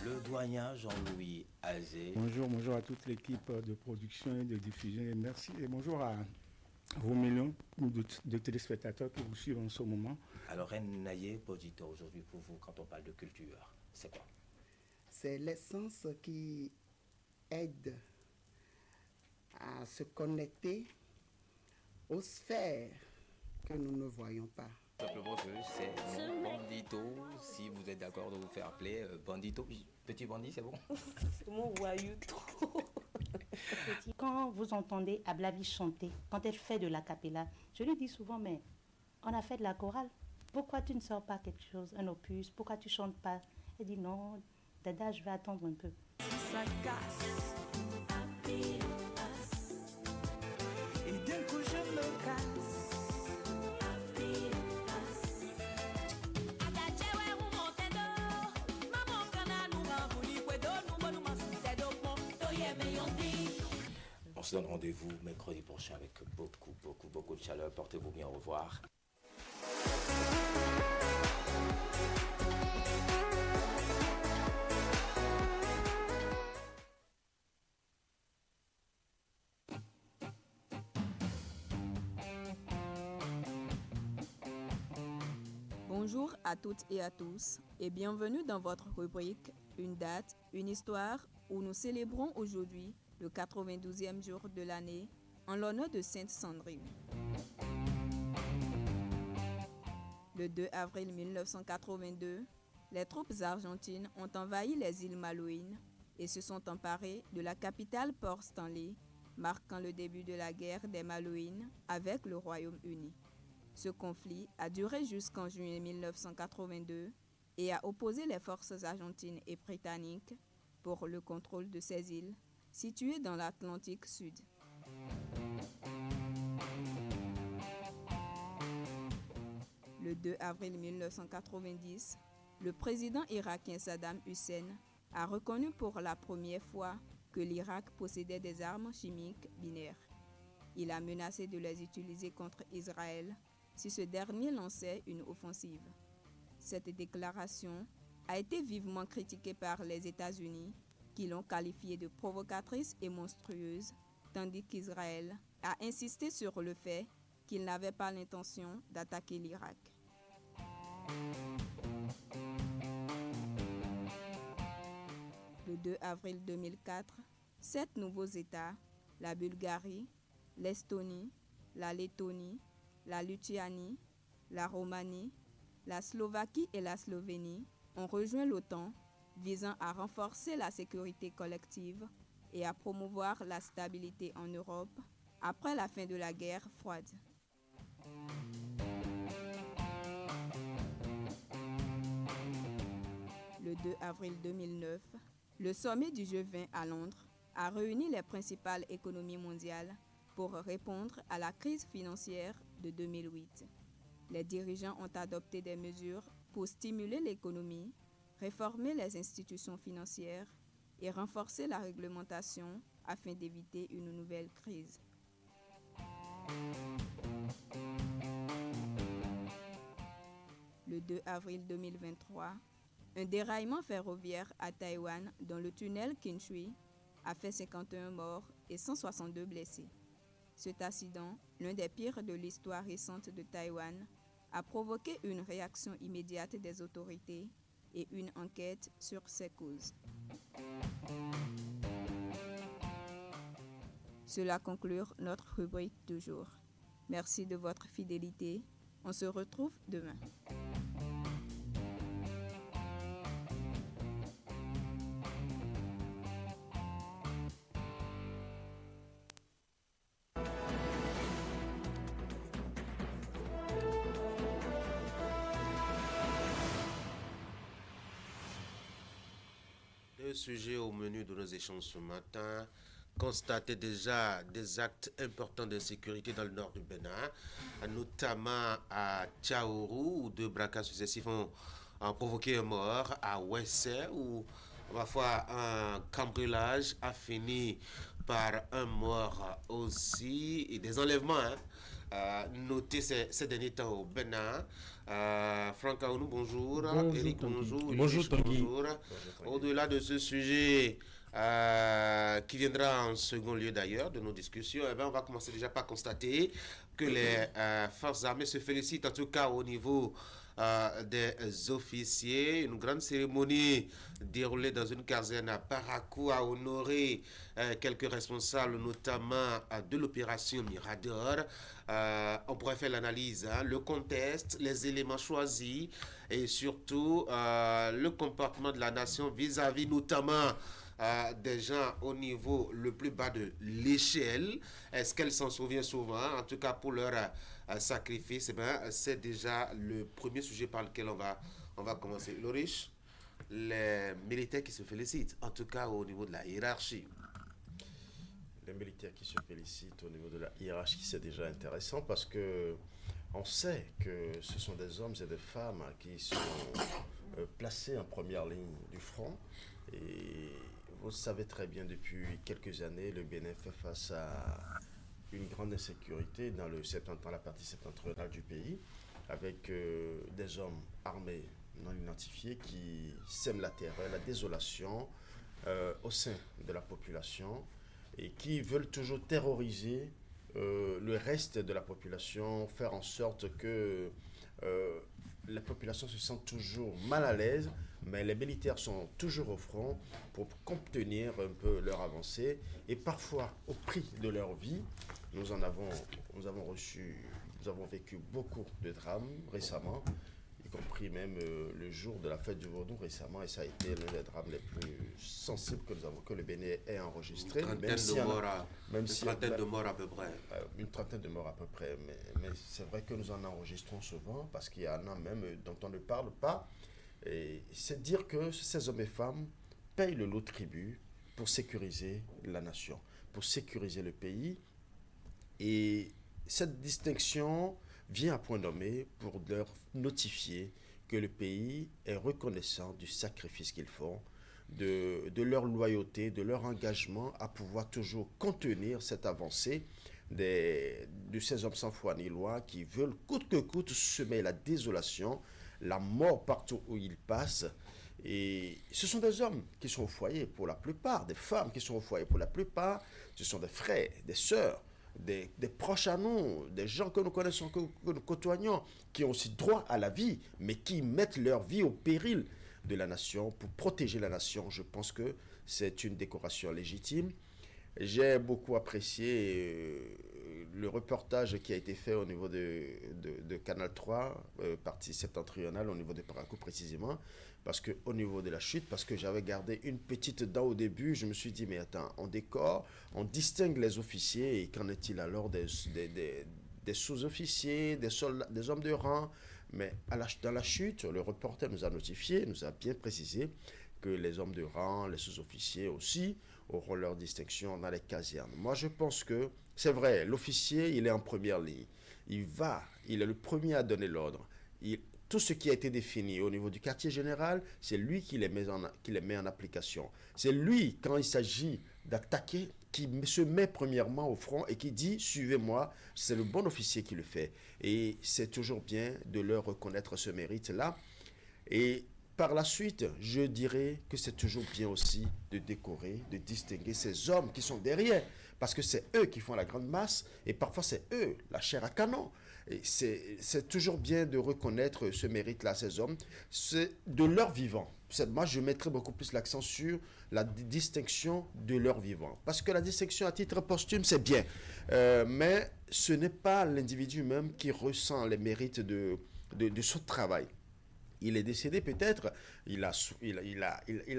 Le doyen Jean-Louis Azé. Bonjour à toute l'équipe de production et de diffusion. Et merci et bonjour à vos millions de téléspectateurs qui vous suivent en ce moment. Alors, Naye Podito, aujourd'hui pour vous, quand on parle de culture, c'est quoi? C'est l'essence qui aide à se connecter aux sphères que nous ne voyons pas. Simplement que c'est mon bandito. Si vous êtes d'accord de vous faire appeler bandito, petit bandit, c'est bon? C'est mon voyou trop. Quand vous entendez Ablabi chanter, quand elle fait de la capella, je lui dis souvent, mais on a fait de la chorale. Pourquoi tu ne sors pas quelque chose, un opus? Pourquoi tu chantes pas? Elle dit non, Dada, je vais attendre un peu. Ça casse. Et d'un coup je me casse. On se donne rendez-vous mercredi prochain avec beaucoup de chaleur. Portez-vous bien, au revoir. Bonjour à toutes et à tous et bienvenue dans votre rubrique Une date, une histoire où nous célébrons aujourd'hui le 92e jour de l'année en l'honneur de Sainte Sandrine. Le 2 avril 1982, les troupes argentines ont envahi les îles Malouines et se sont emparées de la capitale Port Stanley, marquant le début de la guerre des Malouines avec le Royaume-Uni. Ce conflit a duré jusqu'en juillet 1982 et a opposé les forces argentines et britanniques pour le contrôle de ces îles situées dans l'Atlantique Sud. Le 2 avril 1990, le président irakien Saddam Hussein a reconnu pour la première fois que l'Irak possédait des armes chimiques binaires. Il a menacé de les utiliser contre Israël si ce dernier lançait une offensive. Cette déclaration a été vivement critiquée par les États-Unis, qui l'ont qualifiée de provocatrice et monstrueuse, tandis qu'Israël a insisté sur le fait qu'il n'avait pas l'intention d'attaquer l'Irak. Le 2 avril 2004, 7 nouveaux États, la Bulgarie, l'Estonie, la Lettonie, la Lituanie, la Roumanie, la Slovaquie et la Slovénie, ont rejoint l'OTAN, visant à renforcer la sécurité collective et à promouvoir la stabilité en Europe après la fin de la guerre froide. Le 2 avril 2009, le sommet du G20 à Londres a réuni les principales économies mondiales pour répondre à la crise financière de 2008. Les dirigeants ont adopté des mesures pour stimuler l'économie, réformer les institutions financières et renforcer la réglementation afin d'éviter une nouvelle crise. Le 2 avril 2023, un déraillement ferroviaire à Taïwan dans le tunnel Kinshui a fait 51 morts et 162 blessés. Cet accident, l'un des pires de l'histoire récente de Taïwan, a provoqué une réaction immédiate des autorités et une enquête sur ses causes. Cela conclut notre rubrique du jour. Merci de votre fidélité. On se retrouve demain. deux sujets au menu de nos échanges ce matin. Constater déjà des actes importants de sécurité dans le nord du Bénin, notamment à Tchaourou, où 2 braquages successifs ont provoqué un mort, à Ouessé, où parfois un cambriolage a fini par un mort aussi, et des enlèvements notés ces derniers temps au Bénin. Franck Aounou, bonjour. Bonjour, Eric, Tanguy. bonjour. Bonjour, Ulrich, Tanguy. bonjour. Au-delà de ce sujet qui viendra en second lieu d'ailleurs de nos discussions, on va commencer déjà par constater que les forces armées se félicitent, en tout cas au niveau des officiers. Une grande cérémonie déroulée dans une caserne à Parakou a honoré quelques responsables, notamment de l'opération Mirador. On pourrait faire l'analyse, le contexte, les éléments choisis et surtout le comportement de la nation vis-à-vis notamment des gens au niveau le plus bas de l'échelle. Est-ce qu'elle s'en souvient souvent? En tout cas, pour leur sacrifice, c'est déjà le premier sujet par lequel on va commencer. Ulrich, les militaires qui se félicitent, en tout cas au niveau de la hiérarchie. Les militaires qui se félicitent au niveau de la hiérarchie, c'est déjà intéressant parce que on sait que ce sont des hommes et des femmes qui sont placés en première ligne du front. Et vous savez très bien, depuis quelques années, le Bénin fait face à une grande insécurité dans la partie septentrionale du pays, avec des hommes armés non identifiés qui sèment la terreur, la désolation au sein de la population et qui veulent toujours terroriser le reste de la population, faire en sorte que la population se sent toujours mal à l'aise, mais les militaires sont toujours au front pour contenir un peu leur avancée et parfois au prix de leur vie. Nous avons vécu beaucoup de drames récemment, y compris même le jour de la fête du Vaudou récemment, et ça a été l'un des drames les plus sensibles que le Bénin ait enregistré. Une trentaine de morts à peu près. Une trentaine de morts à peu près, mais c'est vrai que nous en enregistrons souvent parce qu'il y en a même dont on ne parle pas. Et c'est dire que ces hommes et femmes payent le lot tribut pour sécuriser la nation, pour sécuriser le pays. Et cette distinction vient à point nommé pour leur notifier que le pays est reconnaissant du sacrifice qu'ils font, de leur loyauté, de leur engagement à pouvoir toujours contenir cette avancée de ces hommes sans foi ni loi qui veulent coûte que coûte semer la désolation, la mort partout où ils passent. Et ce sont des hommes qui sont au foyer pour la plupart, des femmes qui sont au foyer pour la plupart, ce sont des frères, des sœurs, des proches à nous, des gens que nous connaissons, que nous côtoyons, qui ont aussi droit à la vie, mais qui mettent leur vie au péril de la nation pour protéger la nation. Je pense que c'est une décoration légitime. J'ai beaucoup apprécié le reportage qui a été fait au niveau de Canal 3, partie septentrionale, au niveau de Parakou précisément, parce qu'au niveau de la chute, parce que j'avais gardé une petite dent au début, je me suis dit, mais attends, on décore, on distingue les officiers, et qu'en est-il alors des sous-officiers, des soldats, des hommes de rang? Mais dans la chute, le reporter nous a notifié, nous a bien précisé que les hommes de rang, les sous-officiers aussi, auront leur distinction dans les casernes. Moi, je pense que c'est vrai, l'officier, il est en première ligne. Il est le premier à donner l'ordre. Tout ce qui a été défini au niveau du quartier général, c'est lui qui les met en application. C'est lui, quand il s'agit d'attaquer, qui se met premièrement au front et qui dit « suivez-moi ». C'est le bon officier qui le fait. Et c'est toujours bien de leur reconnaître ce mérite-là. Et par la suite, je dirais que c'est toujours bien aussi de décorer, de distinguer ces hommes qui sont derrière, parce que c'est eux qui font la grande masse, et parfois c'est eux, la chair à canon. Et c'est toujours bien de reconnaître ce mérite-là à ces hommes, c'est de leur vivant. Moi, je mettrais beaucoup plus l'accent sur la distinction de leur vivant, parce que la distinction à titre posthume, c'est bien, mais ce n'est pas l'individu même qui ressent les mérites de son travail. Il est décédé peut-être, il a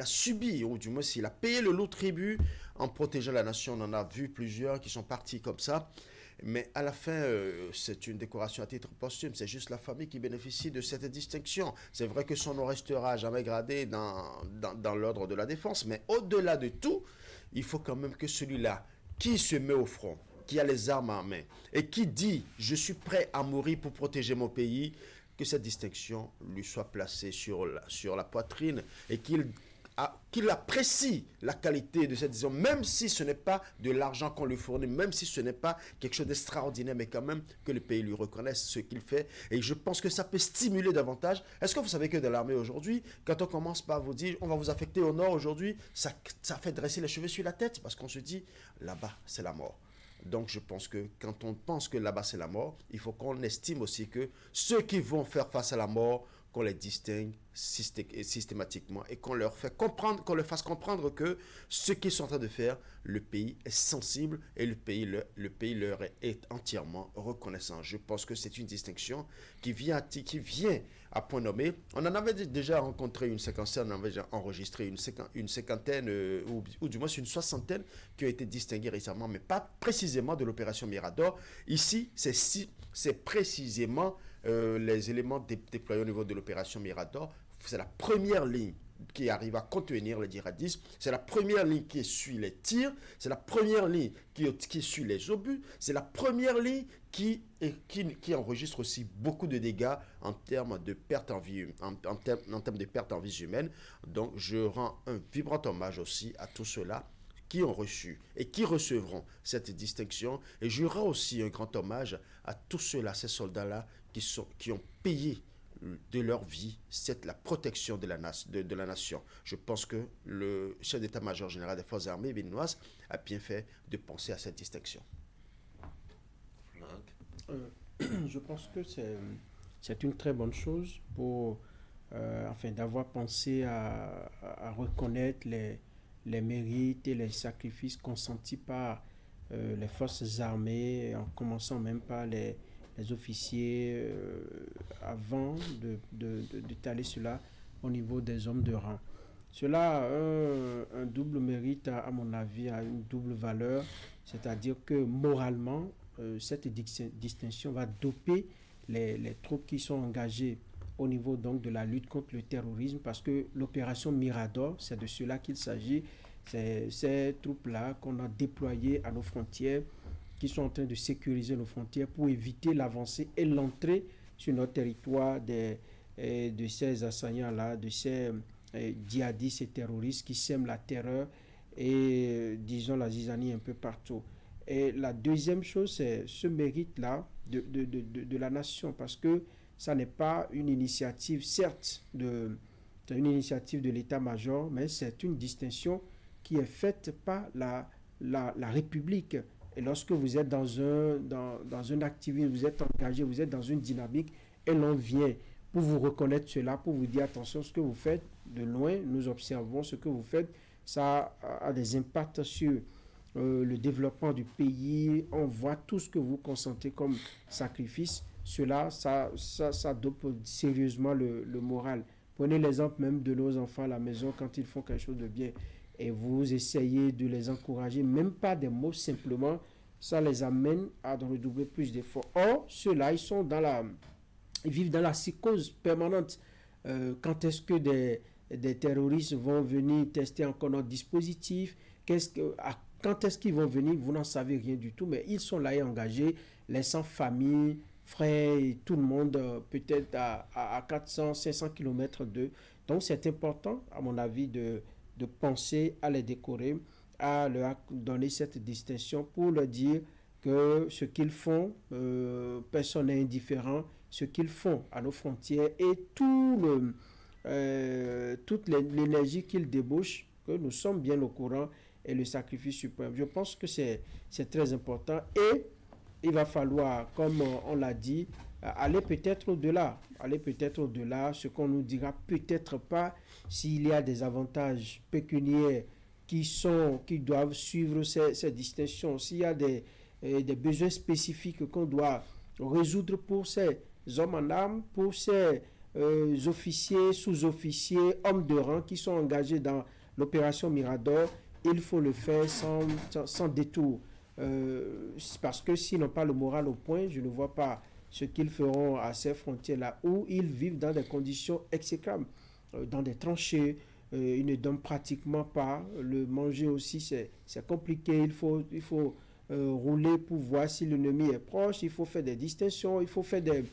subi, ou du moins il a payé le lot tribut en protégeant la nation. On en a vu plusieurs qui sont partis comme ça. Mais à la fin, c'est une décoration à titre posthume. C'est juste la famille qui bénéficie de cette distinction. C'est vrai que son nom restera jamais gradé dans l'ordre de la défense. Mais au-delà de tout, il faut quand même que celui-là qui se met au front, qui a les armes en main et qui dit « je suis prêt à mourir pour protéger mon pays », que cette distinction lui soit placée sur la poitrine et qu'il apprécie la qualité de cette décision, même si ce n'est pas de l'argent qu'on lui fournit, même si ce n'est pas quelque chose d'extraordinaire, mais quand même que le pays lui reconnaisse ce qu'il fait. Et je pense que ça peut stimuler davantage. Est-ce que vous savez que dans l'armée aujourd'hui, quand on commence par vous dire on va vous affecter au nord aujourd'hui, ça fait dresser les cheveux sur la tête parce qu'on se dit là-bas c'est la mort. Donc je pense que quand on pense que là-bas c'est la mort, il faut qu'on estime aussi que ceux qui vont faire face à la mort, qu'on les distingue systématiquement et qu'on leur fasse comprendre que ce qu'ils sont en train de faire, le pays est sensible et le pays leur est entièrement reconnaissant. Je pense que c'est une distinction qui vient à point nommé. On en avait déjà rencontré une cinquantaine, on avait déjà enregistré une cinquantaine ou du moins une soixantaine qui ont été distinguées récemment, mais pas précisément de l'opération Mirador. Ici, c'est précisément les éléments déployés au niveau de l'opération Mirador. C'est la première ligne qui arrive à contenir le djihadisme. C'est la première ligne qui essuie les tirs. C'est la première ligne qui essuie les obus. C'est la première ligne qui enregistre aussi beaucoup de dégâts en termes de pertes en vie, en termes de pertes en vies humaines. Donc, je rends un vibrant hommage aussi à tous ceux-là qui ont reçu et qui recevront cette distinction. Et je rends aussi un grand hommage à tous ceux-là, ces soldats-là, qui ont payé de leur vie la protection de la nation. Je pense que le chef d'état-major général des forces armées béninoises a bien fait de penser à cette distinction. Je pense que c'est une très bonne chose pour d'avoir pensé à reconnaître les mérites et les sacrifices consentis par les forces armées, en commençant même par les officiers avant d'étaler cela au niveau des hommes de rang. Cela a un double mérite, à mon avis, a une double valeur, c'est-à-dire que moralement, cette distinction va doper les troupes qui sont engagées au niveau donc de la lutte contre le terrorisme, parce que l'opération Mirador, c'est de cela qu'il s'agit. C'est ces troupes-là qu'on a déployées à nos frontières, qui sont en train de sécuriser nos frontières pour éviter l'avancée et l'entrée sur notre territoire de ces assaillants-là, de ces djihadistes et terroristes qui sèment la terreur et, disons, la zizanie un peu partout. Et la deuxième chose, c'est ce mérite-là de la nation, parce que ça n'est pas une initiative, certes, c'est une initiative de l'état-major, mais c'est une distinction qui est faite par la République. Et lorsque vous êtes dans une activité, vous êtes engagé, vous êtes dans une dynamique, et l'on vient pour vous reconnaître cela, pour vous dire attention, ce que vous faites, de loin, nous observons ce que vous faites, ça a des impacts sur le développement du pays, on voit tout ce que vous consentez comme sacrifice, cela, ça dope sérieusement le moral. Prenez l'exemple même de nos enfants à la maison quand ils font quelque chose de bien et vous essayez de les encourager, même pas des mots, simplement, ça les amène à redoubler plus d'efforts. Or, ceux-là, ils vivent dans la psychose permanente. Quand est-ce que des terroristes vont venir tester encore notre dispositif? Quand est-ce qu'ils vont venir? Vous n'en savez rien du tout, mais ils sont là et engagés, laissant famille, frères et tout le monde peut-être à 400, 500 km d'eux. Donc c'est important, à mon avis, de penser à les décorer, à leur donner cette distinction pour leur dire que ce qu'ils font, personne n'est indifférent, ce qu'ils font à nos frontières et toute l'énergie qu'ils débauchent, que nous sommes bien au courant, et le sacrifice suprême. Je pense que c'est très important et il va falloir, comme on l'a dit, aller peut-être au-delà, ce qu'on nous dira peut-être pas s'il y a des avantages pécuniaires qui doivent suivre ces distinctions, s'il y a des besoins spécifiques qu'on doit résoudre pour ces hommes en armes, pour ces officiers, sous-officiers, hommes de rang qui sont engagés dans l'opération Mirador. Il faut le faire sans détour. parce que s'ils n'ont pas le moral au point, je ne vois pas ce qu'ils feront à ces frontières-là, où ils vivent dans des conditions exécrables, dans des tranchées. Ils ne dorment pratiquement pas. Le manger aussi, c'est compliqué. Il faut rouler pour voir si l'ennemi est proche. Il faut faire des distinctions. Il faut faire des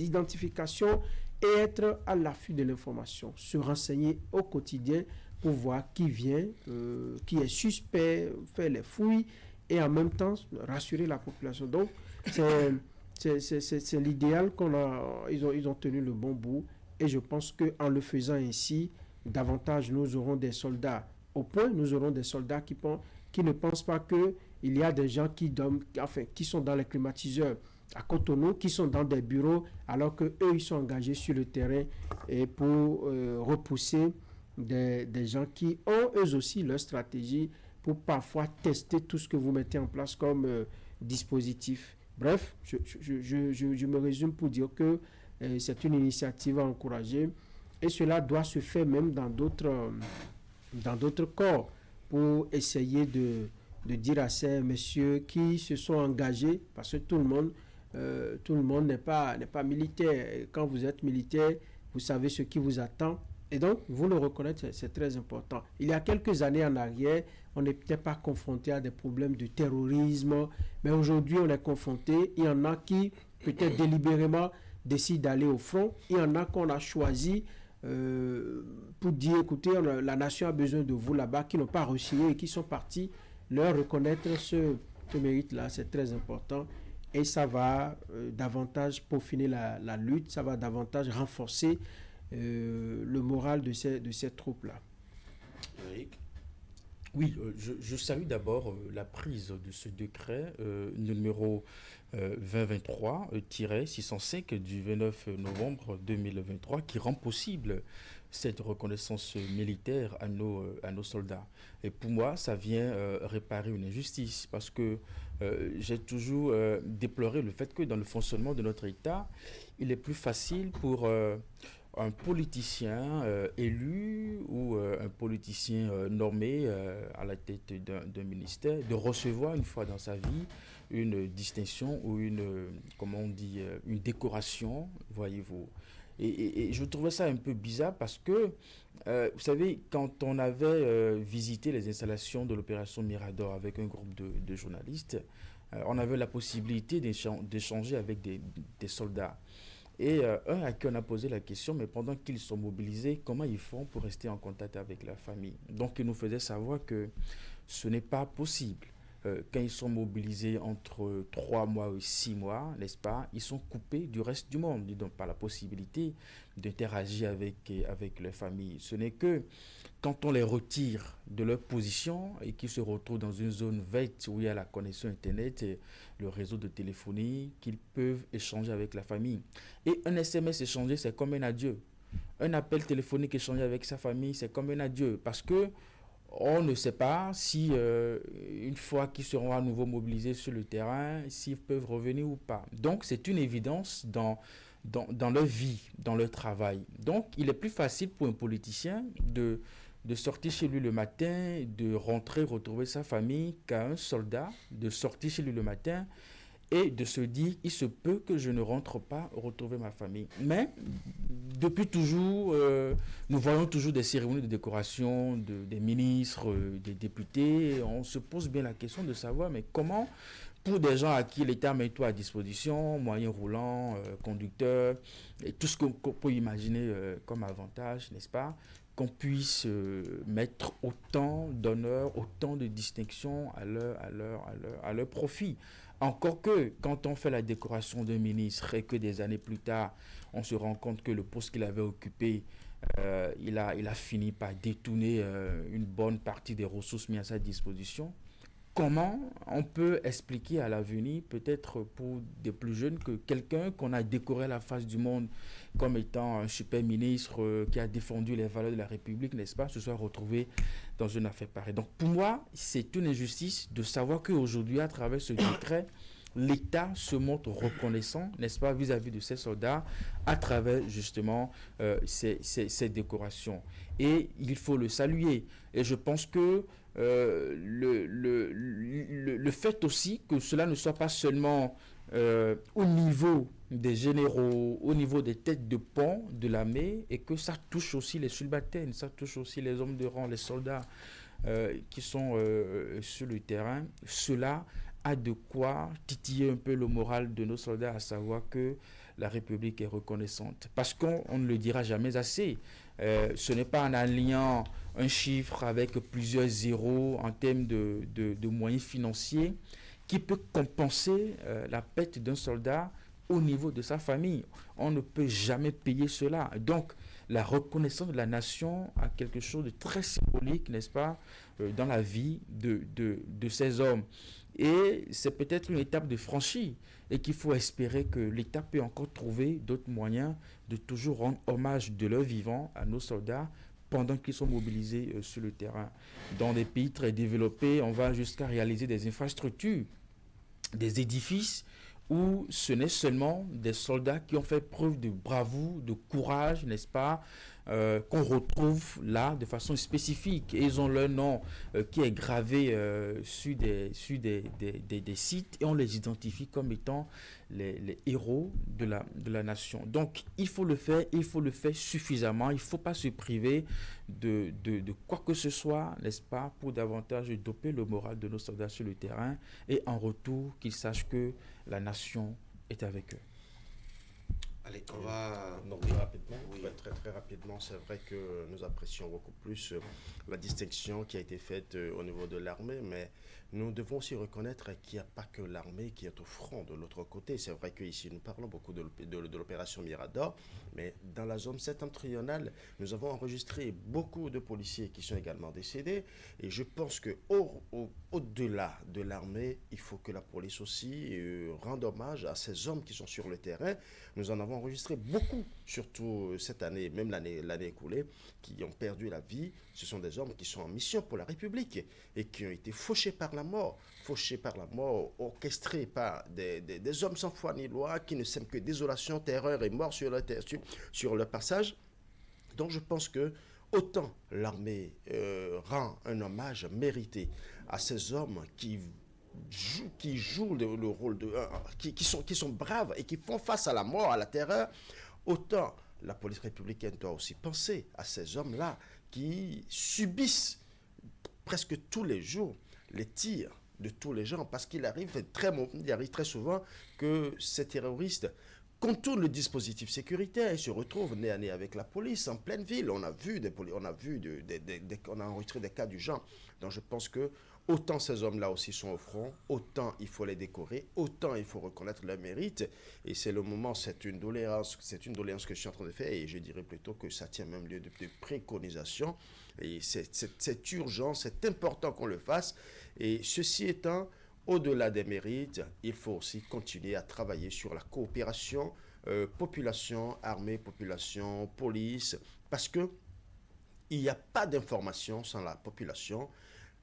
identifications et être à l'affût de l'information. Se renseigner au quotidien pour voir qui vient, qui est suspect, faire les fouilles et en même temps rassurer la population. Donc, c'est l'idéal ils ont tenu le bon bout. Et je pense qu'en le faisant ainsi, davantage nous aurons des soldats au point, nous aurons des soldats qui ne pensent pas qu'il y a des gens qui sont dans les climatiseurs à Cotonou, qui sont dans des bureaux, alors qu'eux, ils sont engagés sur le terrain et pour repousser des gens qui ont eux aussi leur stratégie pour parfois tester tout ce que vous mettez en place comme dispositif. Bref, je me résume pour dire que c'est une initiative à encourager et cela doit se faire même dans d'autres corps pour essayer de dire à ces messieurs qui se sont engagés, parce que tout le monde n'est pas militaire. Quand vous êtes militaire, vous savez ce qui vous attend. Et donc, vous le reconnaître, c'est très important. Il y a quelques années en arrière, on n'était pas confronté à des problèmes de terrorisme, mais aujourd'hui, on est confronté. Il y en a qui, peut-être délibérément, décident d'aller au front. Il y en a qu'on a choisi pour dire, écoutez, la nation a besoin de vous là-bas, qui n'ont pas reçu et qui sont partis. Leur reconnaître ce mérite-là, c'est très important. Et ça va davantage peaufiner la lutte, ça va davantage renforcer le moral de ces troupes-là. Eric? Oui, je salue d'abord la prise de ce décret numéro 2023-605 du 29 novembre 2023 qui rend possible cette reconnaissance militaire à nos soldats. Et pour moi, ça vient réparer une injustice parce que j'ai toujours déploré le fait que dans le fonctionnement de notre État, il est plus facile pour un politicien élu ou un politicien nommé à la tête d'un ministère de recevoir une fois dans sa vie une distinction ou une décoration, voyez-vous. Et je trouvais ça un peu bizarre parce que, vous savez, quand on avait visité les installations de l'opération Mirador avec un groupe de journalistes, on avait la possibilité d'échanger avec des soldats. Et un à qui on a posé la question, mais pendant qu'ils sont mobilisés, comment ils font pour rester en contact avec la famille? Donc, ils nous faisaient savoir que ce n'est pas possible. Quand ils sont mobilisés entre 3 mois et 6 mois, n'est-ce pas, ils sont coupés du reste du monde. Ils n'ont pas la possibilité d'interagir avec leur famille. Ce n'est que quand on les retire de leur position et qu'ils se retrouvent dans une zone verte où il y a la connexion Internet et le réseau de téléphonie, qu'ils peuvent échanger avec la famille. Et un SMS échangé, c'est comme un adieu. Un appel téléphonique échangé avec sa famille, c'est comme un adieu. Parce que on ne sait pas si, une fois qu'ils seront à nouveau mobilisés sur le terrain, s'ils peuvent revenir ou pas. Donc, c'est une évidence dans leur vie, dans leur travail. Donc, il est plus facile pour un politicien de sortir chez lui le matin, de rentrer, retrouver sa famille, qu'à un soldat de sortir chez lui le matin et de se dire, il se peut que je ne rentre pas retrouver ma famille. Mais depuis toujours, nous voyons toujours des cérémonies de décoration des ministres, des députés. On se pose bien la question de savoir, mais comment, pour des gens à qui l'État met tout à disposition, moyens roulants, conducteurs, et tout ce qu'on peut imaginer comme avantage, n'est-ce pas, qu'on puisse mettre autant d'honneur, autant de distinction à leur profit. Encore que, quand on fait la décoration d'un ministre et que des années plus tard, on se rend compte que le poste qu'il avait occupé, il a fini par détourner une bonne partie des ressources mises à sa disposition. Comment on peut expliquer à l'avenir, peut-être pour des plus jeunes, que quelqu'un qu'on a décoré à la face du monde comme étant un super ministre qui a défendu les valeurs de la République, n'est-ce pas, se soit retrouvé dans une affaire pareille. Donc pour moi, c'est une injustice de savoir qu'aujourd'hui, à travers ce décret, l'État se montre reconnaissant, n'est-ce pas, vis-à-vis de ces soldats à travers justement ces décorations. Et il faut le saluer. Et je pense que le fait aussi que cela ne soit pas seulement au niveau des généraux, au niveau des têtes de pont de l'armée, et que ça touche aussi les subalternes, ça touche aussi les hommes de rang, les soldats qui sont sur le terrain. Cela a de quoi titiller un peu le moral de nos soldats, à savoir que la République est reconnaissante. Parce qu'on ne le dira jamais assez. Ce n'est pas en alliant un chiffre avec plusieurs zéros en termes de moyens financiers qui peut compenser la perte d'un soldat au niveau de sa famille. On ne peut jamais payer cela. Donc, la reconnaissance de la nation a quelque chose de très symbolique, n'est-ce pas, dans la vie de ces hommes. Et c'est peut-être une étape de franchie et qu'il faut espérer que l'État peut encore trouver d'autres moyens de toujours rendre hommage de leur vivant à nos soldats pendant qu'ils sont mobilisés sur le terrain. Dans des pays très développés, on va jusqu'à réaliser des infrastructures, des édifices où ce n'est seulement des soldats qui ont fait preuve de bravoure, de courage, n'est-ce pas, qu'on retrouve là de façon spécifique. Et ils ont leur nom qui est gravé sur des sites et on les identifie comme étant les héros de la nation. Donc il faut le faire suffisamment. Il ne faut pas se priver de quoi que ce soit, n'est-ce pas, pour davantage doper le moral de nos soldats sur le terrain et en retour qu'ils sachent que la nation est avec eux. Allez, on va... Donc, très rapidement, oui. Très très rapidement, c'est vrai que nous apprécions beaucoup plus la distinction qui a été faite au niveau de l'armée, mais nous devons aussi reconnaître qu'il n'y a pas que l'armée qui est au front de l'autre côté. C'est vrai qu'ici, nous parlons beaucoup de l'opération Mirador, mais dans la zone septentrionale, nous avons enregistré beaucoup de policiers qui sont également décédés, et je pense qu'au-delà de l'armée, il faut que la police aussi rende hommage à ces hommes qui sont sur le terrain. Nous en avons enregistré beaucoup, surtout cette année, même l'année écoulée, qui ont perdu la vie. Ce sont des hommes qui sont en mission pour la République et qui ont été fauchés par la mort, orchestrés par des hommes sans foi ni loi qui ne sèment que désolation, terreur et mort sur leur passage. Donc je pense que autant l'armée rend un hommage mérité à ces hommes qui jouent le rôle qui sont braves et qui font face à la mort, à la terreur, autant la police républicaine doit aussi penser à ces hommes-là qui subissent presque tous les jours les tirs de tous les gens, parce qu'il arrive très souvent que ces terroristes contournent le dispositif sécuritaire et se retrouvent nez à nez avec la police en pleine ville. On a enregistré des cas du genre. Donc je pense que autant ces hommes-là aussi sont au front, autant il faut les décorer, autant il faut reconnaître leur mérite. Et c'est le moment, c'est une doléance que je suis en train de faire, et je dirais plutôt que ça tient même lieu de préconisation. Et c'est urgent, c'est important qu'on le fasse. Et ceci étant, au-delà des mérites, il faut aussi continuer à travailler sur la coopération population, armée, population, police, parce que il n'y a pas d'information sans la population.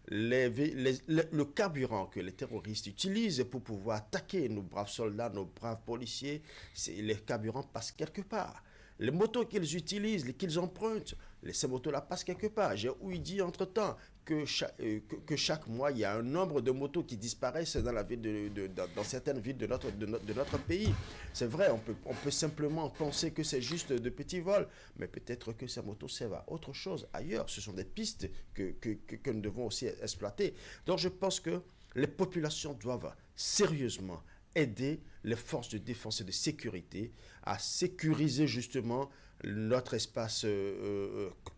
Le carburant que les terroristes utilisent pour pouvoir attaquer nos braves soldats, nos braves policiers, les carburants passent quelque part. Les motos qu'ils utilisent, qu'ils empruntent, ces motos-là passent quelque part. J'ai ouï dire entre-temps que chaque mois, il y a un nombre de motos qui disparaissent dans certaines villes de notre pays. C'est vrai, on peut simplement penser que c'est juste de petits vols, mais peut-être que ces motos servent à autre chose ailleurs. Ce sont des pistes que nous devons aussi exploiter. Donc je pense que les populations doivent sérieusement aider les forces de défense et de sécurité à sécuriser justement notre espace,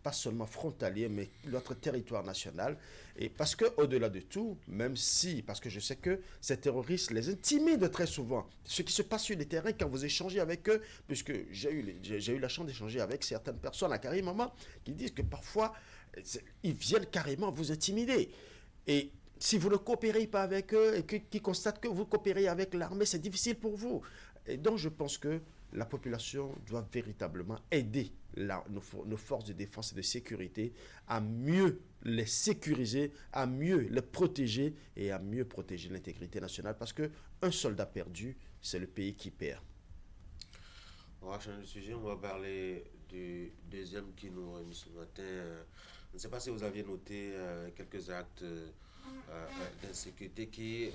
pas seulement frontalier, mais notre territoire national. Et parce qu'au-delà de tout, parce que je sais que ces terroristes les intimident très souvent. Ce qui se passe sur les terrains, quand vous échangez avec eux, puisque j'ai eu la chance d'échanger avec certaines personnes à Carré-Maman, qui disent que parfois, ils viennent carrément vous intimider. Et si vous ne coopérez pas avec eux et qu'ils constatent que vous coopérez avec l'armée, c'est difficile pour vous. Et donc je pense que la population doit véritablement aider nos forces de défense et de sécurité à mieux les sécuriser, à mieux les protéger et à mieux protéger l'intégrité nationale, parce qu'un soldat perdu, c'est le pays qui perd. On va changer de sujet, on va parler du deuxième qui nous réunit ce matin. Je ne sais pas si vous aviez noté quelques actes d'insécurité qui,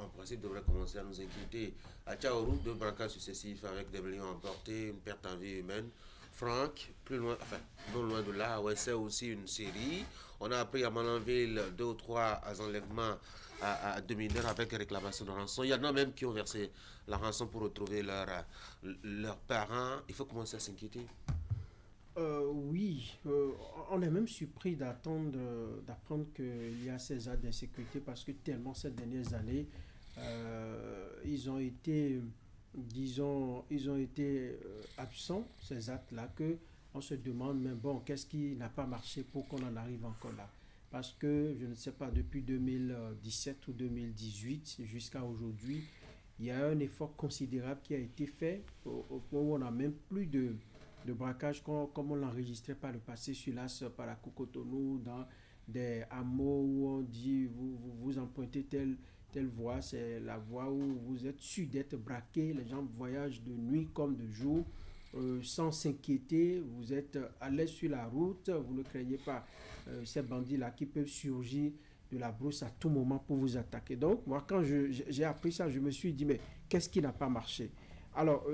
en principe, devraient commencer à nous inquiéter. À Tchaourou, 2 braquages successifs avec des millions emportés, une perte en vie humaine. Franck, plus loin, enfin, non loin de là, ouais, c'est aussi une série. On a appris à Malanville 2 ou 3 enlèvements à 2 mineurs avec réclamation de rançon. Il y en a même qui ont versé la rançon pour retrouver leurs parents. Il faut commencer à s'inquiéter. Oui, on est même surpris d'apprendre qu'il y a ces actes d'insécurité parce que tellement ces dernières années, ils ont été, disons, absents, ces actes-là, qu'on se demande, mais bon, qu'est-ce qui n'a pas marché pour qu'on en arrive encore là? Parce que, je ne sais pas, depuis 2017 ou 2018 jusqu'à aujourd'hui, il y a un effort considérable qui a été fait où on n'a même plus de braquage comme on l'enregistrait par le passé sur l'As par la Cotonou, dans des hameaux où on dit vous empruntez telle voie, c'est la voie où vous êtes sûr d'être braqué, les gens voyagent de nuit comme de jour, sans s'inquiéter, vous êtes à l'aise sur la route, vous ne craignez pas ces bandits-là qui peuvent surgir de la brousse à tout moment pour vous attaquer. Donc moi quand j'ai appris ça, je me suis dit mais qu'est-ce qui n'a pas marché? Alors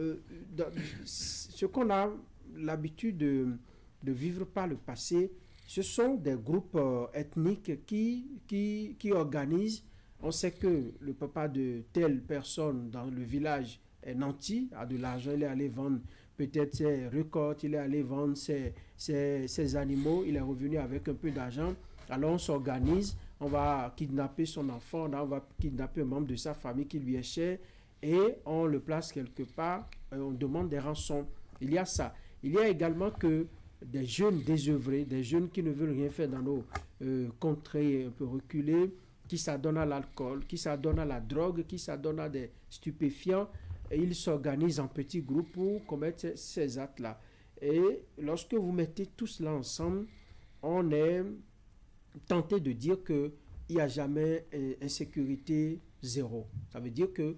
ce qu'on a l'habitude de vivre par le passé, ce sont des groupes ethniques qui organisent. On sait que le papa de telle personne dans le village est nanti, a de l'argent, il est allé vendre peut-être ses récoltes, il est allé vendre ses animaux, il est revenu avec un peu d'argent. Alors on s'organise, on va kidnapper son enfant, on va kidnapper un membre de sa famille qui lui est cher et on le place quelque part, on demande des rançons. Il y a ça. Il y a également que des jeunes désœuvrés, des jeunes qui ne veulent rien faire dans nos contrées un peu reculées, qui s'adonnent à l'alcool, qui s'adonnent à la drogue, qui s'adonnent à des stupéfiants, et ils s'organisent en petits groupes pour commettre ces actes-là. Et lorsque vous mettez tout cela ensemble, on est tenté de dire qu'il n'y a jamais insécurité zéro. Ça veut dire que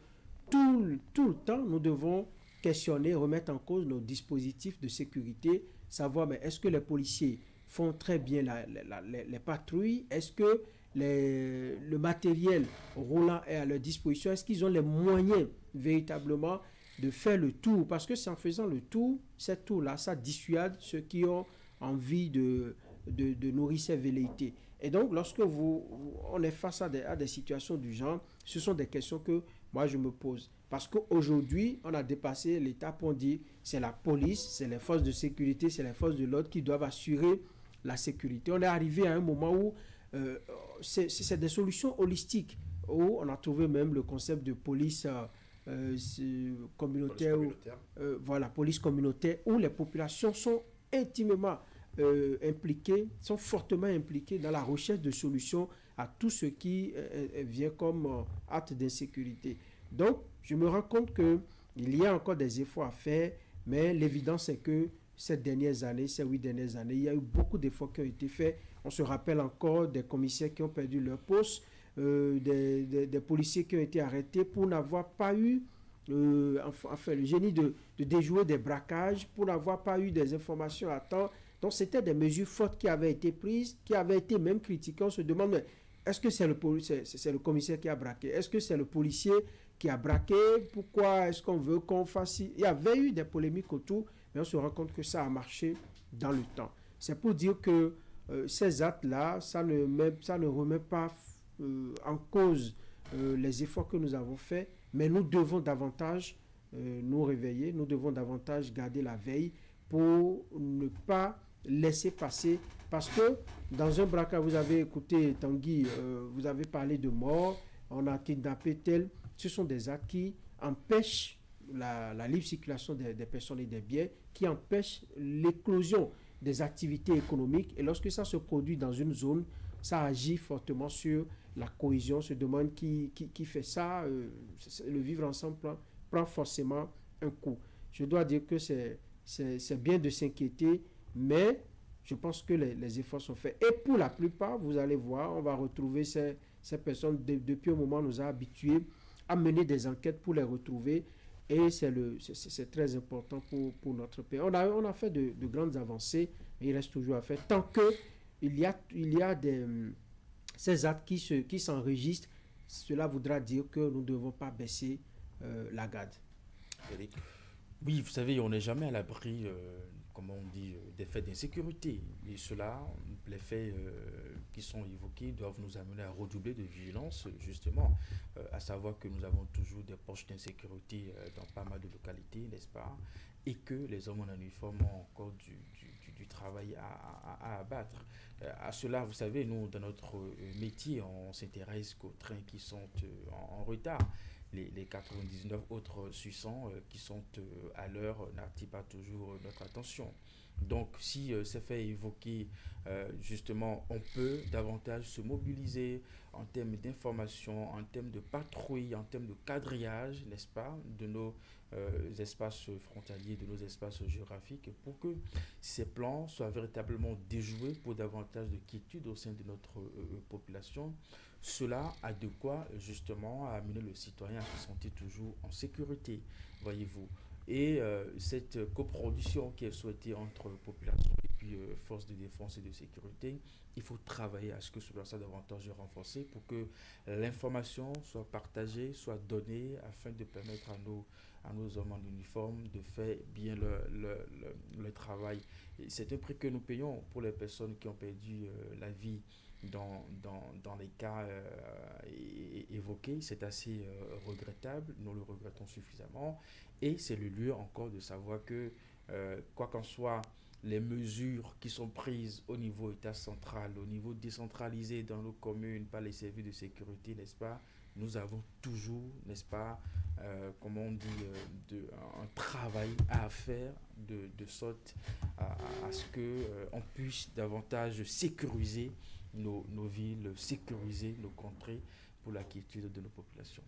tout le temps, nous devons questionner, remettre en cause nos dispositifs de sécurité, savoir mais est-ce que les policiers font très bien les patrouilles, est-ce que le matériel roulant est à leur disposition, est-ce qu'ils ont les moyens véritablement de faire le tour, parce que c'est en faisant le tour, cette tour-là, ça dissuade ceux qui ont envie de nourrir ces velléités. Et donc, lorsque on est face à des situations du genre, ce sont des questions que moi je me pose. Parce qu'aujourd'hui, on a dépassé l'étape où on dit c'est la police, c'est les forces de sécurité, c'est les forces de l'ordre qui doivent assurer la sécurité. On est arrivé à un moment où c'est des solutions holistiques, où on a trouvé même le concept de police communautaire. Police communautaire, où les populations sont intimement impliquées, sont fortement impliquées dans la recherche de solutions à tout ce qui vient comme acte d'insécurité. Donc, je me rends compte qu'il y a encore des efforts à faire, mais l'évidence est que ces 8 dernières années, il y a eu beaucoup d'efforts qui ont été faits. On se rappelle encore des commissaires qui ont perdu leur poste, des policiers qui ont été arrêtés pour n'avoir pas eu le génie de déjouer des braquages, pour n'avoir pas eu des informations à temps. Donc, c'était des mesures fortes qui avaient été prises, qui avaient été même critiquées. On se demande, mais est-ce que c'est le commissaire qui a braqué? Est-ce que c'est le policier qui a braqué? Pourquoi est-ce qu'on veut qu'on fasse... Il y avait eu des polémiques autour, mais on se rend compte que ça a marché dans le temps. C'est pour dire que ces actes-là, ça ne remet pas en cause les efforts que nous avons faits, mais nous devons davantage nous réveiller, nous devons davantage garder la veille pour ne pas laisser passer. Parce que dans un braquage, vous avez écouté Tanguy, vous avez parlé de mort, on a kidnappé tel. Ce sont des actes qui empêchent la libre circulation des personnes et des biens, qui empêchent l'éclosion des activités économiques. Et lorsque ça se produit dans une zone, ça agit fortement sur la cohésion. On se demande qui fait ça. Le vivre ensemble prend forcément un coup. je dois dire que c'est bien de s'inquiéter, mais je pense que les efforts sont faits. Et pour la plupart, vous allez voir, on va retrouver ces personnes. Depuis un moment, on nous a habitués à mener des enquêtes pour les retrouver. Et c'est très important pour notre pays. On a fait de grandes avancées, mais il reste toujours à faire. Tant qu'il y a ces actes qui s'enregistrent, cela voudra dire que nous ne devons pas baisser la garde. Eric? Oui, vous savez, on n'est jamais à l'abri, comment on dit, des faits d'insécurité. Et cela, les faits qui sont évoqués doivent nous amener à redoubler de vigilance, justement, à savoir que nous avons toujours des poches d'insécurité dans pas mal de localités, n'est-ce pas? Et que les hommes en uniforme ont encore du travail à abattre. À cela, vous savez, nous, dans notre métier, on s'intéresse qu'aux trains qui sont en retard. Les 99 autres suissants qui sont à l'heure n'attirent pas toujours notre attention. Donc, si c'est fait évoquer, justement, on peut davantage se mobiliser en termes d'information, en termes de patrouille, en termes de quadrillage, n'est-ce pas, de nos espaces frontaliers, de nos espaces géographiques, pour que ces plans soient véritablement déjoués pour davantage de quiétude au sein de notre population. Cela a de quoi, justement, amener le citoyen à se sentir toujours en sécurité, voyez-vous. Et cette coproduction qui est souhaitée entre population et puis forces de défense et de sécurité, il faut travailler à ce que cela soit davantage renforcé pour que l'information soit partagée, soit donnée, afin de permettre à nos hommes en uniforme de faire bien le travail. Et c'est un prix que nous payons pour les personnes qui ont perdu la vie dans les cas évoqués. C'est assez regrettable, nous le regrettons suffisamment, et c'est le lieu encore de savoir que, quoi qu'en soit, les mesures qui sont prises au niveau État central, au niveau décentralisé dans nos communes par les services de sécurité, n'est-ce pas, nous avons toujours, n'est-ce pas, comment on dit, un travail à faire de sorte à ce qu'on puisse davantage sécuriser nos villes, sécuriser nos contrées pour la quiétude de nos populations.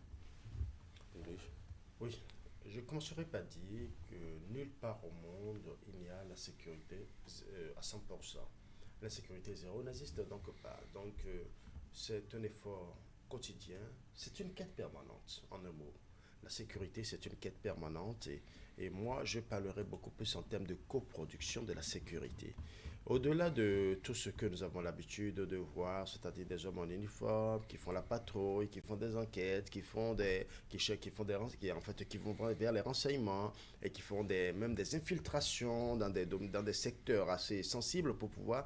Oui, je commencerai par dire que nulle part au monde il n'y a la sécurité à 100%. La sécurité zéro n'existe donc pas. Donc c'est un effort quotidien, c'est une quête permanente, en un mot. La sécurité, c'est une quête permanente et moi, je parlerai beaucoup plus en termes de coproduction de la sécurité. Au-delà de tout ce que nous avons l'habitude de voir, c'est-à-dire des hommes en uniforme qui font la patrouille, qui font des enquêtes, qui vont vers les renseignements et qui font même des infiltrations dans des secteurs assez sensibles pour pouvoir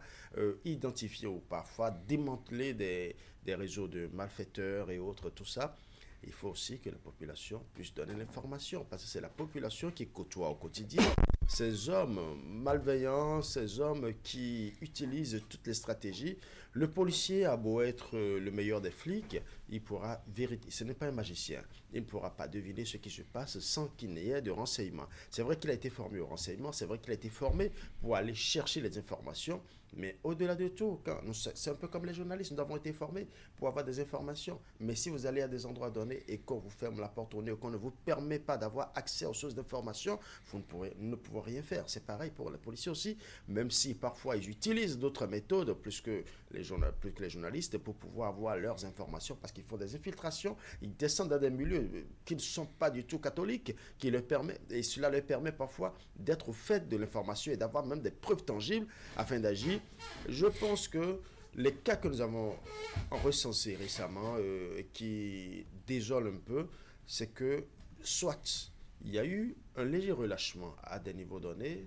identifier ou parfois démanteler des réseaux de malfaiteurs et autres, tout ça. Il faut aussi que la population puisse donner l'information, parce que c'est la population qui côtoie au quotidien ces hommes malveillants, ces hommes qui utilisent toutes les stratégies. Le policier a beau être le meilleur des flics, il pourra vérifier. Ce n'est pas un magicien. Il ne pourra pas deviner ce qui se passe sans qu'il n'y ait de renseignements. C'est vrai qu'il a été formé au renseignement, c'est vrai qu'il a été formé pour aller chercher les informations, mais au-delà de tout, c'est un peu comme les journalistes, nous avons été formés pour avoir des informations. Mais si vous allez à des endroits donnés et qu'on vous ferme la porte au nez ou qu'on ne vous permet pas d'avoir accès aux sources d'informations, vous ne pouvez rien faire. C'est pareil pour les policiers aussi, même si parfois ils utilisent d'autres méthodes plus que les journalistes pour pouvoir avoir leurs informations, parce qu'ils font des infiltrations, ils descendent dans des milieux qui ne sont pas du tout catholiques, et cela leur permet parfois d'être au fait de l'information et d'avoir même des preuves tangibles afin d'agir. Je pense que les cas que nous avons recensés récemment, qui désolent un peu, c'est que soit il y a eu un léger relâchement à des niveaux donnés,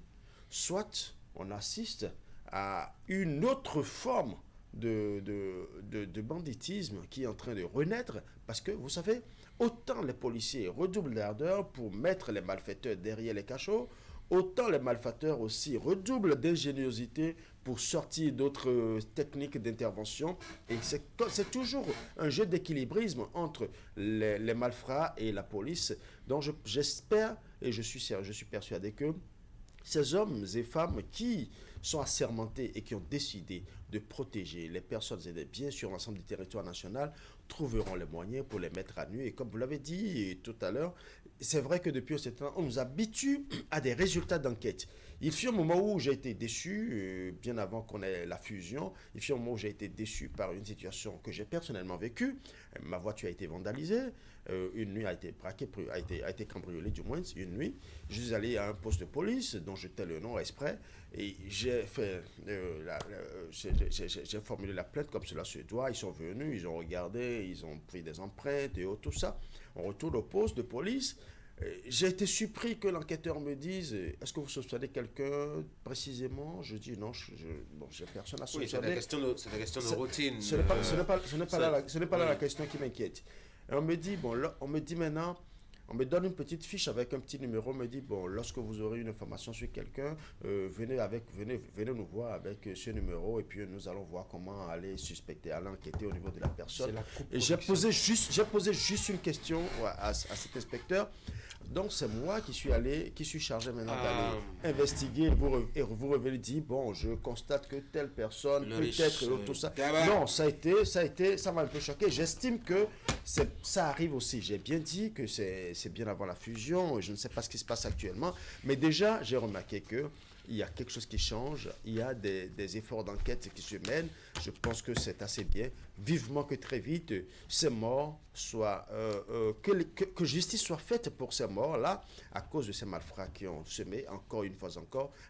soit on assiste à une autre forme de banditisme qui est en train de renaître, parce que vous savez, autant les policiers redoublent d'ardeur pour mettre les malfaiteurs derrière les cachots, autant les malfaiteurs aussi redoublent d'ingéniosité pour sortir d'autres techniques d'intervention. Et c'est toujours un jeu d'équilibrisme entre les malfrats et la police. Donc j'espère et je suis persuadé que ces hommes et femmes qui sont assermentés et qui ont décidé de protéger les personnes et les biens sur l'ensemble du territoire national trouveront les moyens pour les mettre à nu. Et comme vous l'avez dit tout à l'heure, c'est vrai que depuis un certain temps, on nous habitue à des résultats d'enquête. Il fut un moment où j'ai été déçu, bien avant qu'on ait la fusion, il fut un moment où j'ai été déçu par une situation que j'ai personnellement vécue. Ma voiture a été vandalisée, une nuit a été braquée, a été cambriolée du moins, une nuit. Je suis allé à un poste de police dont je tais le nom exprès et j'ai formulé la plainte comme cela se doit. Ils sont venus, ils ont regardé, ils ont pris des empreintes et tout ça. On retourne au poste de police. J'ai été surpris que l'enquêteur me dise « Est-ce que vous soupçonnez quelqu'un précisément ?» Je dis « Non, j'ai personne à soupçonner. » C'est des questions de routine. Ce n'est pas là la question qui m'inquiète. Et on me dit, maintenant, on me donne une petite fiche avec un petit numéro. On me dit, bon, lorsque vous aurez une information sur quelqu'un, venez nous voir avec ce numéro et puis nous allons voir comment aller suspecter, aller enquêter au niveau de la personne. Et j'ai posé juste une question à cet inspecteur. Donc c'est moi qui suis chargé maintenant d'aller investiguer et vous revenez dire bon, je constate que telle personne peut-être tout ça. Non, ça m'a un peu choqué. J'estime que ça arrive aussi. J'ai bien dit que c'est bien avant la fusion. Je ne sais pas ce qui se passe actuellement, mais déjà j'ai remarqué que il y a quelque chose qui change, il y a des efforts d'enquête qui se mènent. Je pense que c'est assez bien. Vivement que très vite, ces morts soient... que justice soit faite pour ces morts-là, à cause de ces malfrats qui ont semé, encore une fois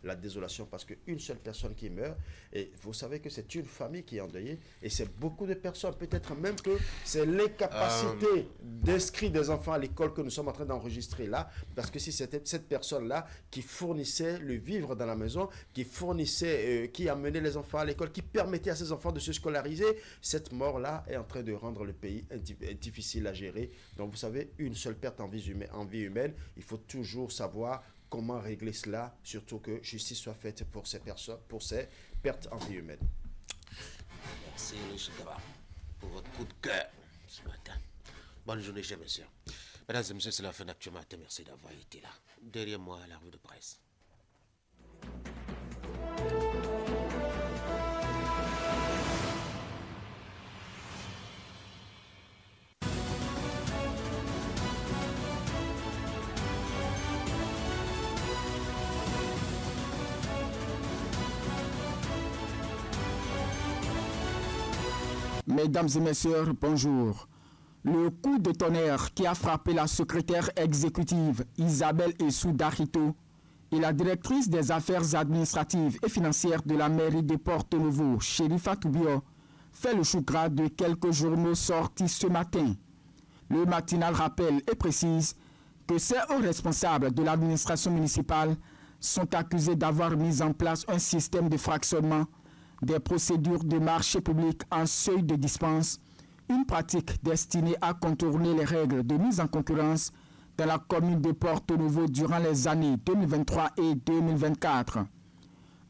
la désolation, parce qu'une seule personne qui meurt, et vous savez que c'est une famille qui est endeuillée, et c'est beaucoup de personnes. Peut-être même que c'est l'incapacité d'inscrire des enfants à l'école que nous sommes en train d'enregistrer là, parce que si c'était cette personne-là qui fournissait le vivre dans la maison, qui fournissait, qui amenait les enfants à l'école, qui permettait à ces enfants de se scolariser, cette mort-là est en train de rendre le pays difficile à gérer. Donc vous savez, une seule perte en vie humaine, il faut toujours savoir comment régler cela, surtout que justice soit faite pour ces personnes, pour ces pertes en vie humaine. Merci Chikaba pour votre coup de cœur ce matin. Bonne journée, chers messieurs. Mesdames et messieurs, c'est la fin d'Actu Matin. Merci d'avoir été là. Derrière moi, la revue de presse. Mesdames et messieurs, bonjour. Le coup de tonnerre qui a frappé la secrétaire exécutive Isabelle Essou-Darito et la directrice des affaires administratives et financières de la mairie de Porto-Novo, Sherifa Toubio, fait le chou gras de quelques journaux sortis ce matin. Le matinal rappelle et précise que ces hauts responsables de l'administration municipale sont accusés d'avoir mis en place un système de fractionnement des procédures de marché public en seuil de dispense, une pratique destinée à contourner les règles de mise en concurrence dans la commune de Porto-Novo durant les années 2023 et 2024.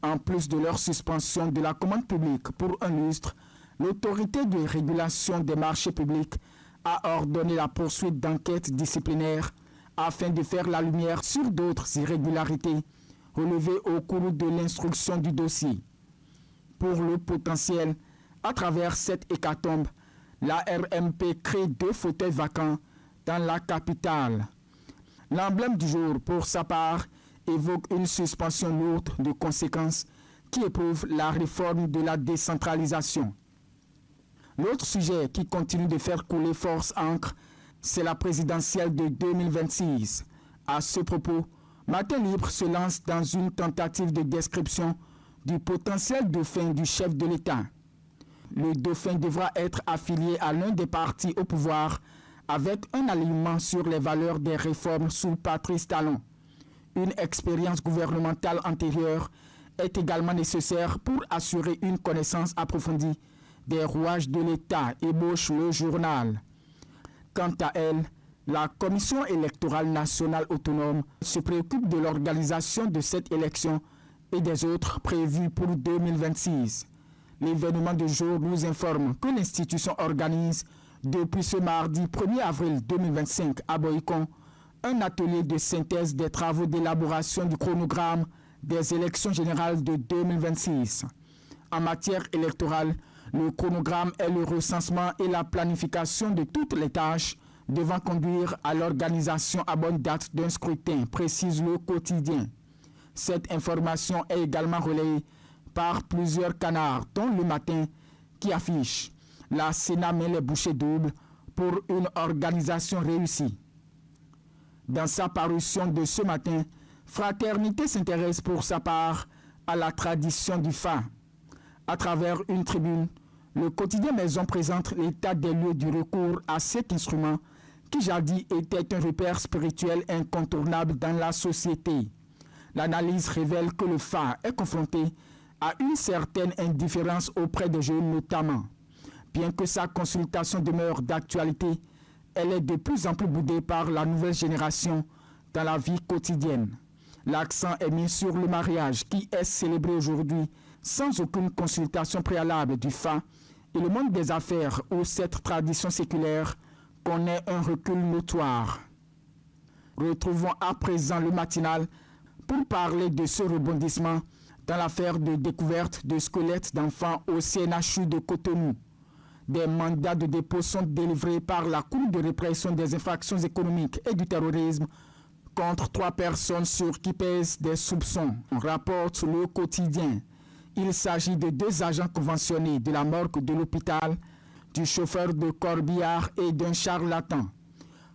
En plus de leur suspension de la commande publique pour un lustre, l'autorité de régulation des marchés publics a ordonné la poursuite d'enquêtes disciplinaires afin de faire la lumière sur d'autres irrégularités relevées au cours de l'instruction du dossier. Pour le potentiel, à travers cette hécatombe, la RMP crée 2 fauteuils vacants dans la capitale. L'emblème du jour, pour sa part, évoque une suspension lourde de conséquences qui éprouve la réforme de la décentralisation. L'autre sujet qui continue de faire couler force encre, c'est la présidentielle de 2026. À ce propos, Matin Libre se lance dans une tentative de description du potentiel dauphin du chef de l'État. Le dauphin devra être affilié à l'un des partis au pouvoir avec un alignement sur les valeurs des réformes sous Patrice Talon. Une expérience gouvernementale antérieure est également nécessaire pour assurer une connaissance approfondie des rouages de l'État, ébauche le journal. Quant à elle, la Commission électorale nationale autonome se préoccupe de l'organisation de cette élection et des autres prévus pour 2026. L'événement du jour nous informe que l'institution organise depuis ce mardi 1er avril 2025 à Boycon un atelier de synthèse des travaux d'élaboration du chronogramme des élections générales de 2026. En matière électorale, le chronogramme est le recensement et la planification de toutes les tâches devant conduire à l'organisation à bonne date d'un scrutin, précise le quotidien. Cette information est également relayée par plusieurs canards, dont Le Matin, qui affiche « La Sénat met les bouchées doubles pour une organisation réussie ». Dans sa parution de ce matin, Fraternité s'intéresse pour sa part à la tradition du Fa. À travers une tribune, le quotidien Maison présente l'état des lieux du recours à cet instrument qui jadis était un repère spirituel incontournable dans la société. L'analyse révèle que le Fa est confronté à une certaine indifférence auprès des jeunes notamment. Bien que sa consultation demeure d'actualité, elle est de plus en plus boudée par la nouvelle génération dans la vie quotidienne. L'accent est mis sur le mariage qui est célébré aujourd'hui sans aucune consultation préalable du Fa et le monde des affaires où cette tradition séculaire connaît un recul notoire. Retrouvons à présent le matinal pour parler de ce rebondissement dans l'affaire de découverte de squelettes d'enfants au CNHU de Cotonou. Des mandats de dépôt sont délivrés par la Cour de répression des infractions économiques et du terrorisme contre 3 personnes sur qui pèsent des soupçons, rapporte le quotidien. Il s'agit de 2 agents conventionnés de la morgue de l'hôpital, du chauffeur de corbillard et d'un charlatan.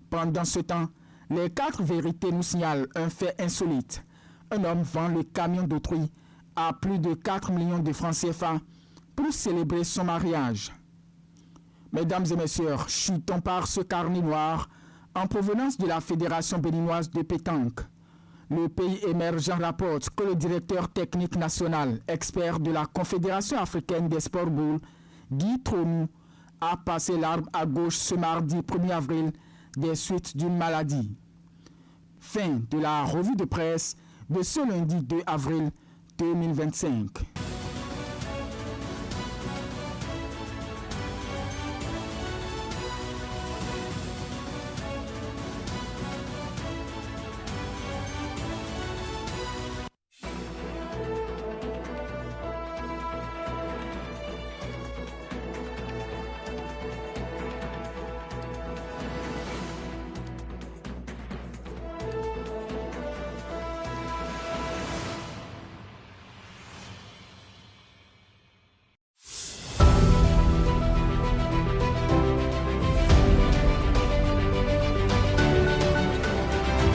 Pendant ce temps, les 4 vérités nous signalent un fait insolite. Un homme vend le camion d'autrui à plus de 4 millions de francs CFA pour célébrer son mariage. Mesdames et messieurs, chutons par ce carnet noir en provenance de la Fédération béninoise de pétanque. Le pays émergent rapporte que le directeur technique national, expert de la Confédération africaine des sports boules, Guy Tronou, a passé l'arme à gauche ce mardi 1er avril des suites d'une maladie. Fin de la revue de presse de ce lundi 2 avril 2025.